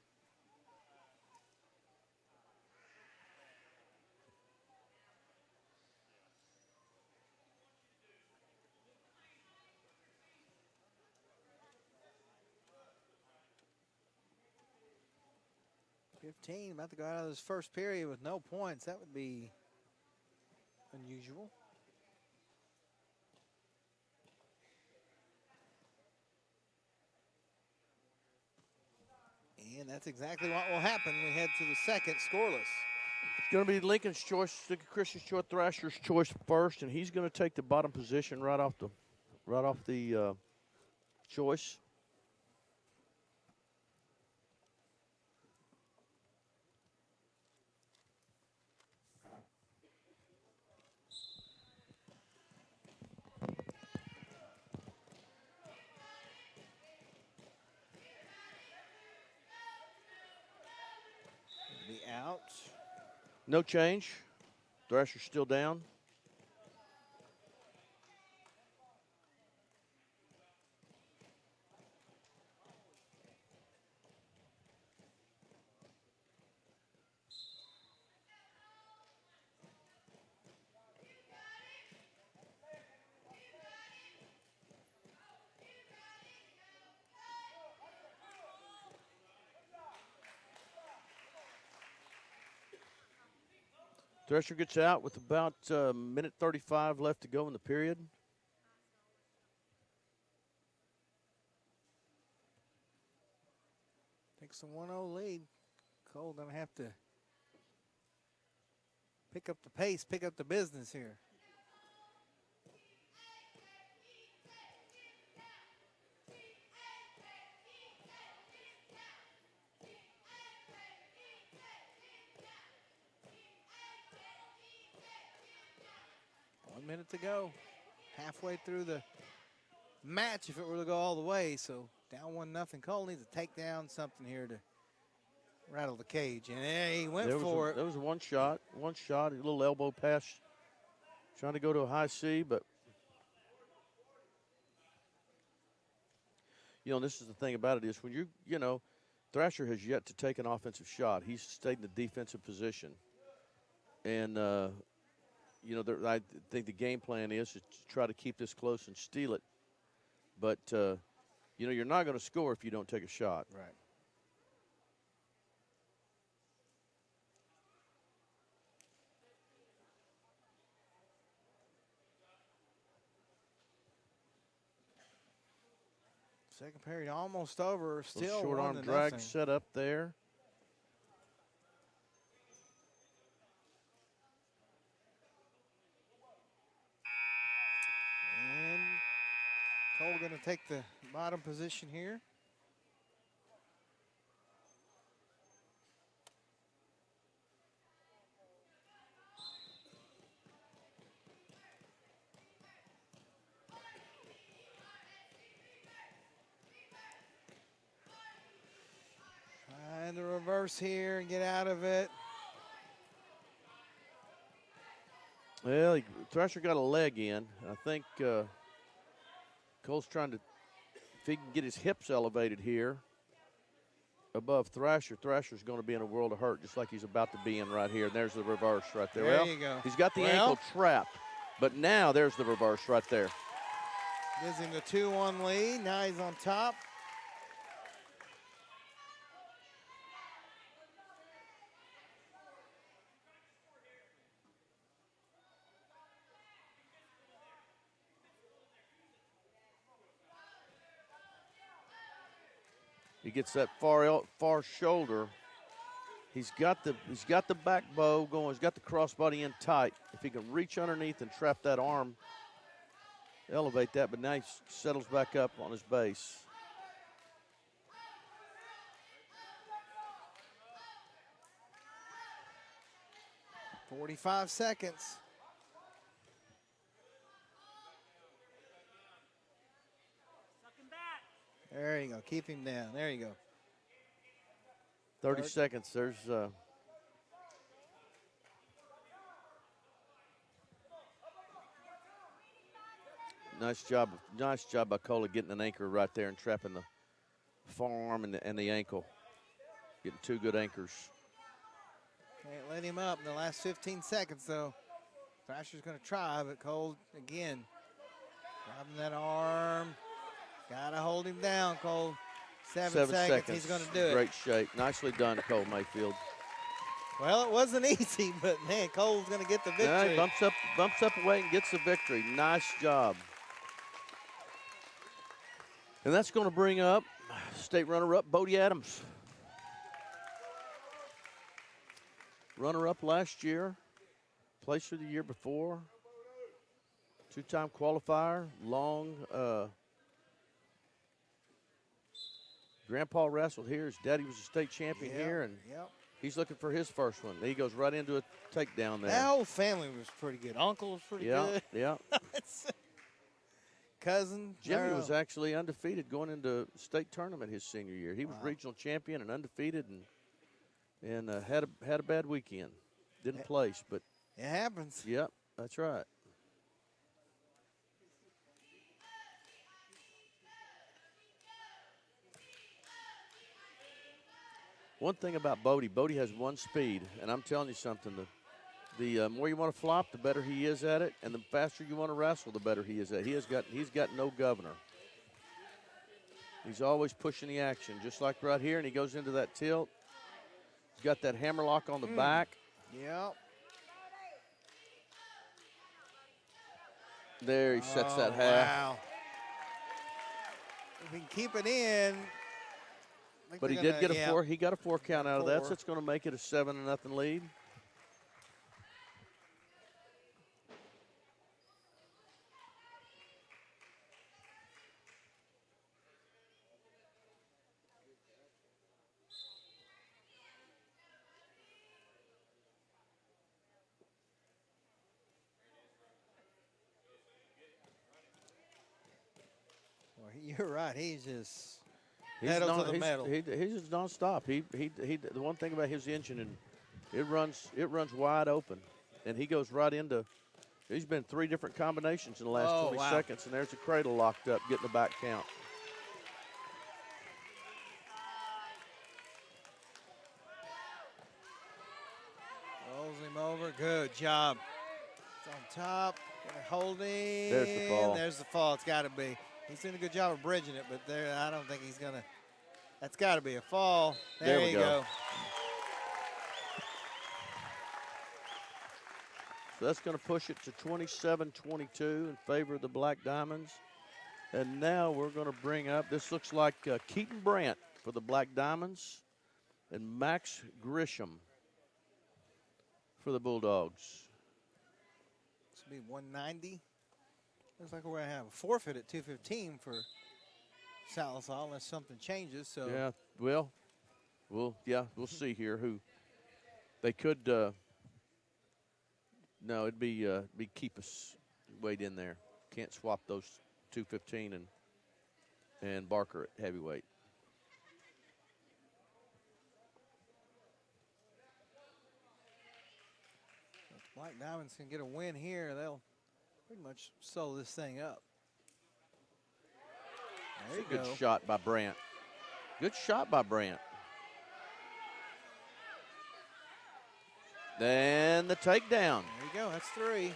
About to go out of this first period with no points. That would be unusual. And that's exactly what will happen. We head to the second, scoreless. It's going to be Lincoln's choice, Lincoln Christian's choice, Thrasher's choice first, and he's going to take the bottom position right off the choice. Out. No change. Thrasher's still down. Thrasher gets out with about minute 35 left to go in the period. Takes a 1-0 lead. Cole going to have to pick up the pace, pick up the business here. Minute to go. Halfway through the match if it were to go all the way. So down 1-0. Cole needs to take down something here to rattle the cage. And he went for it. There was one shot, a little elbow pass. Trying to go to a high C, but this is the thing about it is when Thrasher has yet to take an offensive shot. He's stayed in the defensive position. And I think the game plan is to try to keep this close and steal it. But, you're not going to score if you don't take a shot. Right. Second period almost over. Still short arm drag set up there. Cole going to take the bottom position here. Trying to reverse here and get out of it. Well, Thrasher got a leg in. I think Cole's trying to, if he can get his hips elevated here. above Thrasher. Thrasher's going to be in a world of hurt, just like he's about to be in right here. And there's the reverse right there. There well, you go. He's got the ankle trapped, but now there's the reverse right there. Gives him the 2-1 lead. Now he's on top. He gets that far shoulder. He's got the back bow going. He's got the crossbody in tight. If he can reach underneath and trap that arm, elevate that, but now he settles back up on his base. .45 seconds. There you go. Keep him down. There you go. 30 seconds. There's nice job by Cola getting an anchor right there and trapping the forearm and the ankle. Getting two good anchors. Can't let him up in the last 15 seconds, though. Thrasher's going to try, but Cole, again, grabbing that arm. Got to hold him down, Cole. 7 seconds. He's going to do it. Great shape. Nicely done, Cole Mayfield. Well, it wasn't easy, but, man, Cole's going to get the victory. Yeah, he bumps up a weight and gets the victory. Nice job. And that's going to bring up state runner-up Bodie Adams. Runner-up last year. Placed for the year before. Two-time qualifier. Long Grandpa wrestled here. His daddy was a state champion here, and he's looking for his first one. He goes right into a takedown there. That whole family was pretty good. Uncle was pretty good. Yeah. Cousin. Jimmy was actually undefeated going into state tournament his senior year. He was regional champion and undefeated, and had a bad weekend. Didn't place, but it happens. Yep, that's right. One thing about Bodie has one speed, and I'm telling you something, the more you want to flop, the better he is at it, and the faster you want to wrestle, the better he is at it. He's got no governor. He's always pushing the action, just like right here, and he goes into that tilt. He's got that hammerlock on the back. Yep. There he sets that half. Wow. If he can keep it in. But he did get a 4. He got a 4 count out of that, so it's going to make it a 7-0 lead. Well, you're right. He's just pedal to the metal. He's just nonstop. The one thing about his engine, and it runs wide open, and he goes right into. He's been 3 different combinations in the last 20 seconds, and there's a cradle locked up, getting the back count. Rolls him over. Good job. It's on top. Holding. There's the fall. There's the fall. It's got to be. He's doing a good job of bridging it, but there, I don't think he's going to. That's got to be a fall. There you go. So that's going to push it to 27-22 in favor of the Black Diamonds. And now we're going to bring up, this looks like Keaton Brandt for the Black Diamonds and Max Grisham for the Bulldogs. This will be 190. Looks like we're going to have a forfeit at 215 for Sallisaw unless something changes. So yeah, well, we'll see here who they could. No, it'd be Keepus weighed in there. Can't swap those 215 and Barker at heavyweight. if Black Diamonds can get a win here, they'll pretty much sew this thing up. There you go. Good shot by Brandt. Good shot by Brandt. Then the takedown. There you go. That's 3.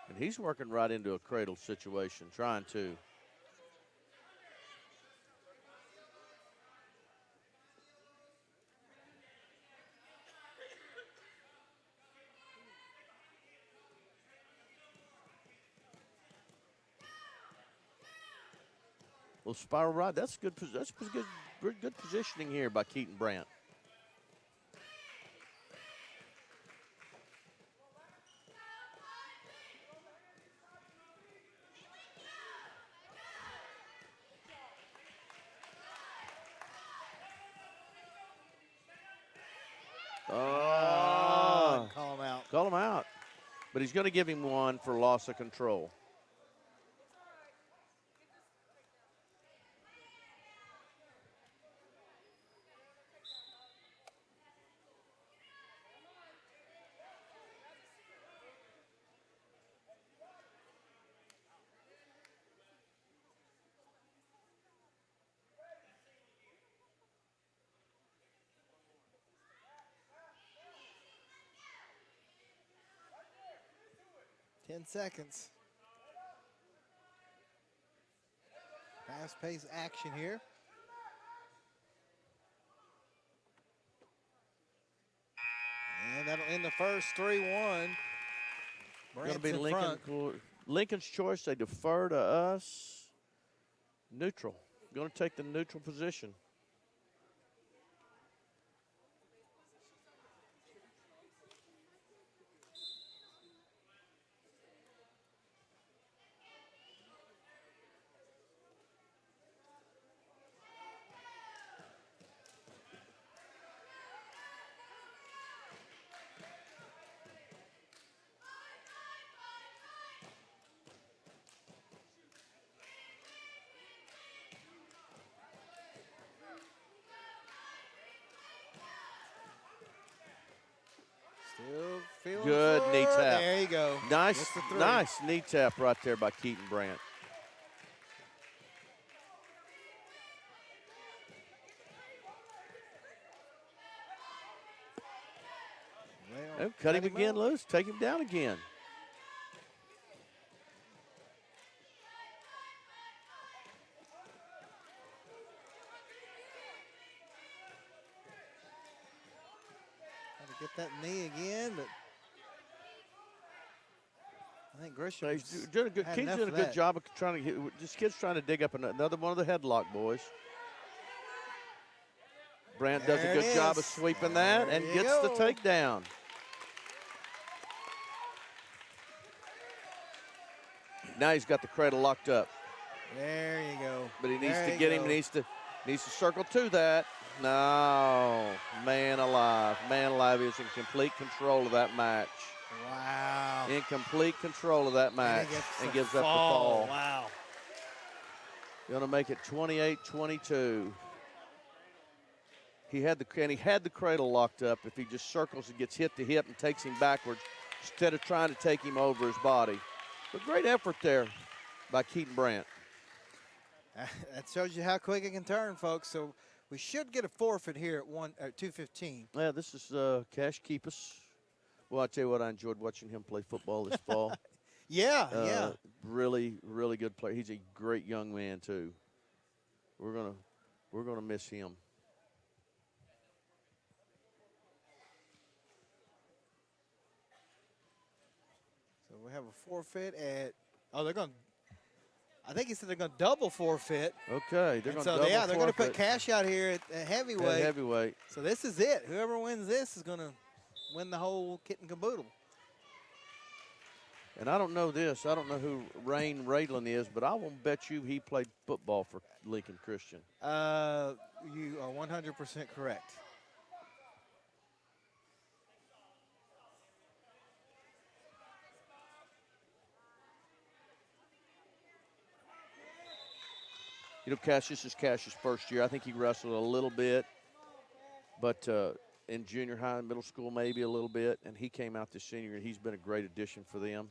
And he's working right into a cradle situation, trying to. Well, spiral ride. That's good. That's good positioning here by Keaton Brandt. Call him out. Call him out. But he's going to give him 1 for loss of control. Ten seconds. Fast-paced action here. And that'll end the first 3-1. Going to be Brandt's in front. Lincoln's choice. They defer to us. Neutral. Going to take the neutral position. Still feeling Good for knee it. tap. There you go. Nice, Gets the 3. nice knee tap right there by Keaton Brandt. Oh, cut him again loose. Take him down again. Trying to get that knee again, but I think Grisham He's doing a good. had Keith's enough doing a of good that. job of trying to get. This kid's trying to dig up another one of the headlock boys. Brandt does a There good it job of is. sweeping that There and you gets the go. takedown. Now he's got the cradle locked up, There you go. but he needs There to you get him. go. Needs to circle to that. No, man alive, is in complete control of that match. Wow. In complete control of that match and gives up the fall. Wow. Going to make it 28-22. He had the cradle locked up. If he just circles and gets hit to hip and takes him backwards instead of trying to take him over his body. But great effort there by Keaton Brandt. That shows you how quick it can turn, folks. So we should get a forfeit here at 2:15. Yeah, this is Cash Keepus. Well, I tell you what, I enjoyed watching him play football this fall. Yeah. Really, really good player. He's a great young man too. We're gonna miss him. So we have a forfeit at. Oh, they're going. I think he said they're going to double forfeit. Okay, they're going to So double yeah, they're going to put forfeit. Cash out here at heavyweight. At heavyweight. So this is it. Whoever wins this is going to win the whole kit and caboodle. And I don't know this. I don't know who Rain Radlin is, but I won't bet you he played football for Lincoln Christian. You are 100% correct. You know, this is Cash's first year. I think he wrestled a little bit, but in junior high and middle school maybe a little bit, and he came out this senior year. He's been a great addition for them.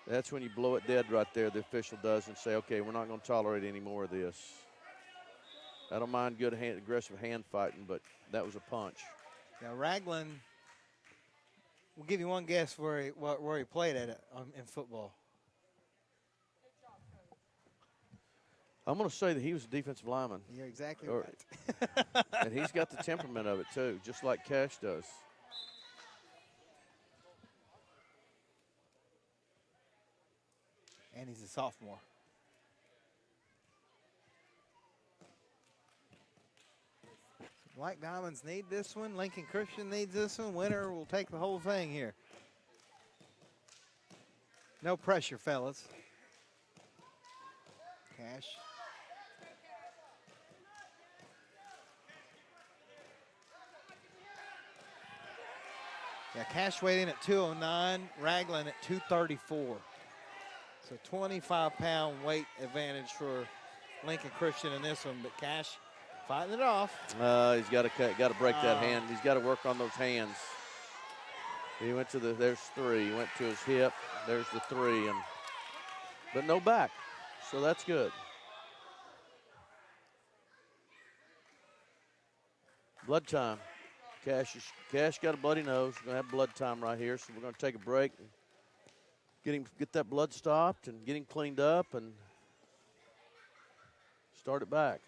That's when you blow it dead right there, the official does, and say, okay, we're not going to tolerate any more of this. I don't mind good aggressive hand fighting, but that was a punch. Now, Ragland, we'll give you one guess where he played at it in football. I'm going to say that he was a defensive lineman. You're exactly right. And he's got the temperament of it, too, just like Cash does. And he's a sophomore. Black Diamonds need this one. Lincoln Christian needs this one. Winner will take the whole thing here. No pressure, fellas. Cash. Yeah, Cash weighed in at 209, Ragland at 234. So 25-pound weight advantage for Lincoln Christian in this one, but Cash fighting it off. He's got to break that hand. He's got to work on those hands. He went to there's 3. He went to his hip. There's the 3, but no back. So that's good. Blood time. Cash got a bloody nose. We're going to have blood time right here, so we're going to take a break. Get that blood stopped and get him cleaned up and start it back.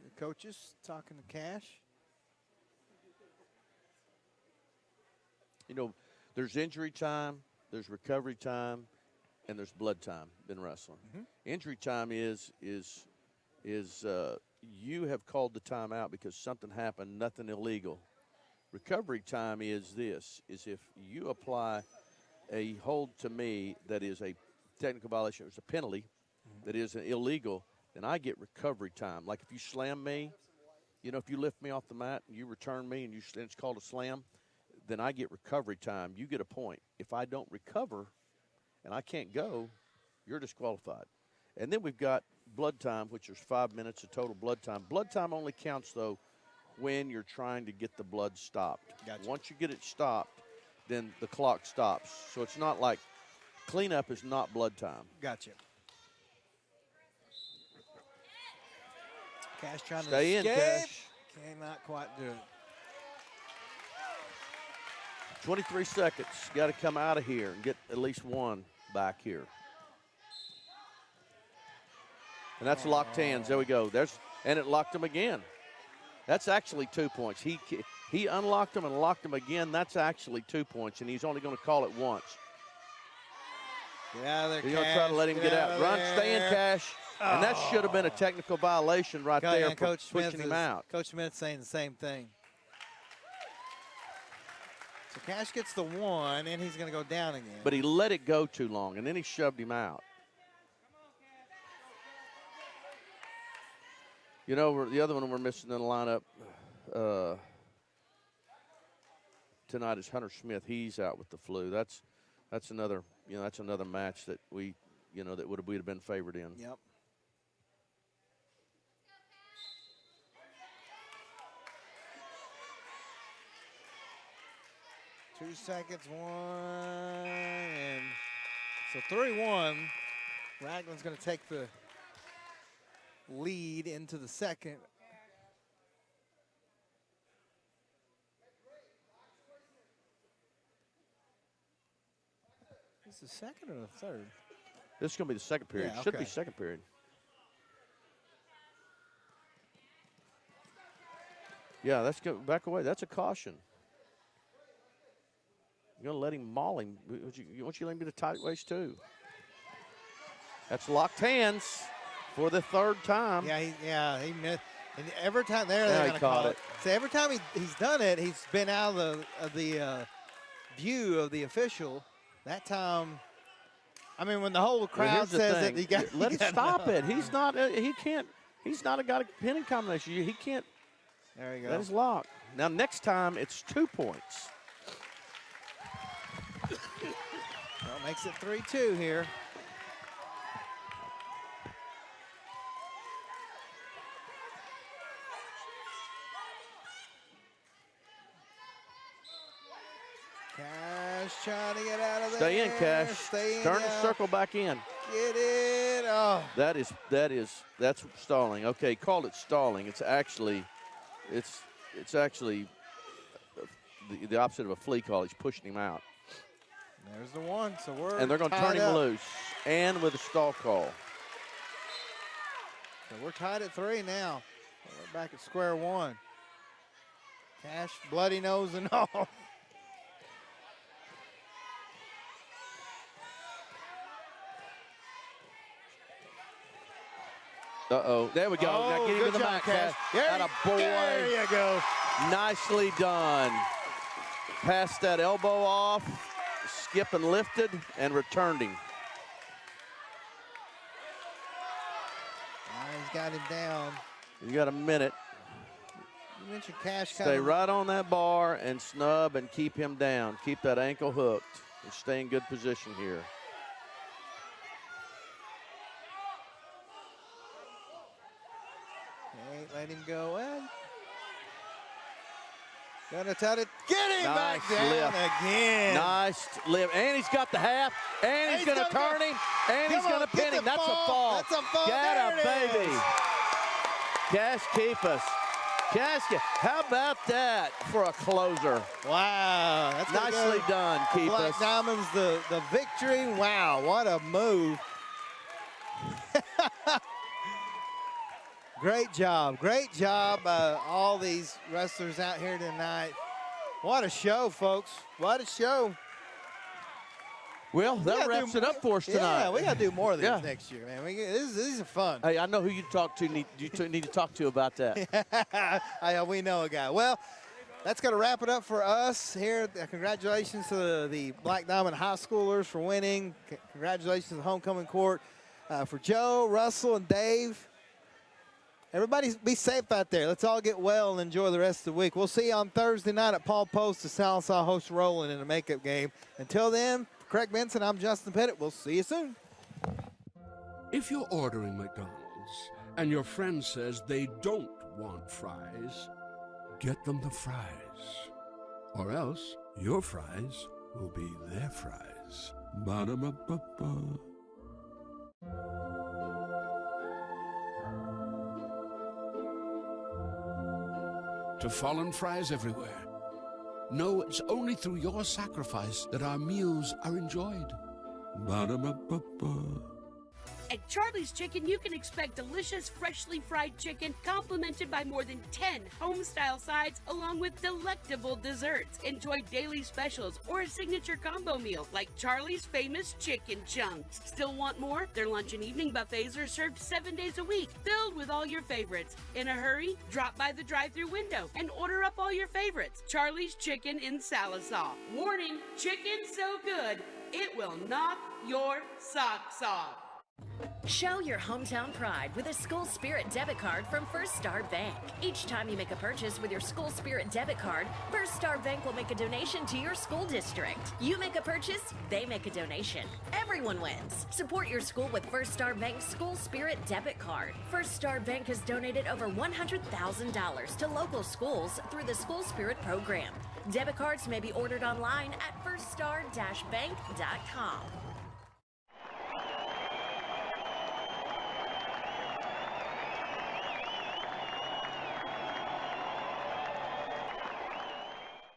The coaches talking to Cash. You know, there's injury time, there's recovery time, and there's blood time in wrestling. Injury time is you have called the timeout because something happened, nothing illegal. Recovery time is if you apply a hold to me that is a technical violation, it's a penalty that is illegal, then I get recovery time. Like if you slam me, you know, if you lift me off the mat and you return me and it's called a slam, then I get recovery time. You get a point. If I don't recover and I can't go, you're disqualified. And then we've got blood time, which is 5 minutes of total blood time. Blood time only counts, though, when you're trying to get the blood stopped. Gotcha. Once you get it stopped, then the clock stops. So it's not like cleanup is not blood time. Gotcha. Cash trying Stay to in, escape. Cash. Cannot quite do it. 23 seconds. Got to come out of here and get at least one back here. And that's locked hands. There we go. And it locked him again. That's actually 2 points. He unlocked him and locked him again. That's actually 2 points, and he's only going to call it once. Get out of there, He's going to try to let him get out. Run, stay in, Cash. And that should have been a technical violation right there for Coach pushing him out. Coach Smith's saying the same thing. So Cash gets the 1, and he's going to go down again. But he let it go too long, and then he shoved him out. You know, the other one we're missing in the lineup tonight is Hunter Smith. He's out with the flu. That's another match that we'd have been favored in. Yep. Two seconds, 1, and so 3-1. Ragland's going to take the lead into the second. Is the second or the third? This is going to be the second period. Yeah, Should be okay. second period. Yeah, that's go back away. That's a caution. You're going to let him maul him. Won't you let him get a tight waist too? That's locked hands for the third time. Yeah, he missed. And every time they're Yeah, going he to caught call it. So every time he's done it, he's been out of the view of the official. That time, I mean, when the whole Well, crowd here's the says thing. that he got, let it stop it. He's not. He can't. He's not a guy pinning combination. He can't. There you go. That is locked. Now, next time, it's 2 points. Well, makes it 3-2 here. Cash trying to get out of there. Stay in, Cash. Stay in. Turn the circle back in. Get it. Oh. That's stalling. Okay, called it stalling. It's actually the opposite of a flea call. He's pushing him out. There's the one. So And they're going to turn him loose, and with a stall call. So we're tied at 3 now. We're back at square one. Cash, bloody nose and all. Uh-oh. There we go. Now get him to the mat, Cash. Atta boy. There you go. Nicely done. Passed that elbow off, skip and lifted, and returned him. He's got him down. You got a minute. You mentioned Cash. Stay right on that bar and snub and keep him down. Keep that ankle hooked and stay in good position here. Okay, let him go in. Gonna tell it. Get him Nice back down lift. again. Nice lift. And he's got the half. And he's going to turn him. And he's going to pin him. That's a fall. That's a fall. Get a There it baby. is. Cash keep us. Cash, how about that for a closer? Wow. That's gonna nicely go done, keep Black us. Diamonds the victory. Wow, what a move. Great job. Great job, all these wrestlers out here tonight. What a show, folks. What a show. Well, that wraps it up for us tonight. Yeah, we got to do more of these next year, man. These are fun. Hey, I know who you need to talk to about that. We know a guy. Well, that's going to wrap it up for us here. Congratulations to the Black Diamond High Schoolers for winning. Congratulations to the homecoming court for Joe, Russell, and Dave. Everybody be safe out there. Let's all get well and enjoy the rest of the week. We'll see you on Thursday night at Paul Post. The Sallisaw hosts Roland in a makeup game. Until then, for Craig Benson, I'm Justin Pettit. We'll see you soon. If you're ordering McDonald's and your friend says they don't want fries, get them the fries. Or else your fries will be their fries. Ba-da-ba-ba-ba. To fallen fries everywhere, know it's only through your sacrifice that our meals are enjoyed. Ba-da-ba-ba-ba. At Charlie's Chicken, you can expect delicious, freshly fried chicken complemented by more than 10 home-style sides along with delectable desserts. Enjoy daily specials or a signature combo meal like Charlie's famous chicken chunks. Still want more? Their lunch and evening buffets are served 7 days a week, filled with all your favorites. In a hurry? Drop by the drive-thru window and order up all your favorites. Charlie's Chicken in Sallisaw. Warning, chicken so good, it will knock your socks off. Show your hometown pride with a School Spirit debit card from First Star Bank. Each time you make a purchase with your School Spirit debit card, First Star Bank will make a donation to your school district. You make a purchase, they make a donation. Everyone wins. Support your school with First Star Bank's School Spirit debit card. First Star Bank has donated over $100,000 to local schools through the School Spirit program. Debit cards may be ordered online at firststar-bank.com.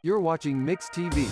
You're watching Mix TV.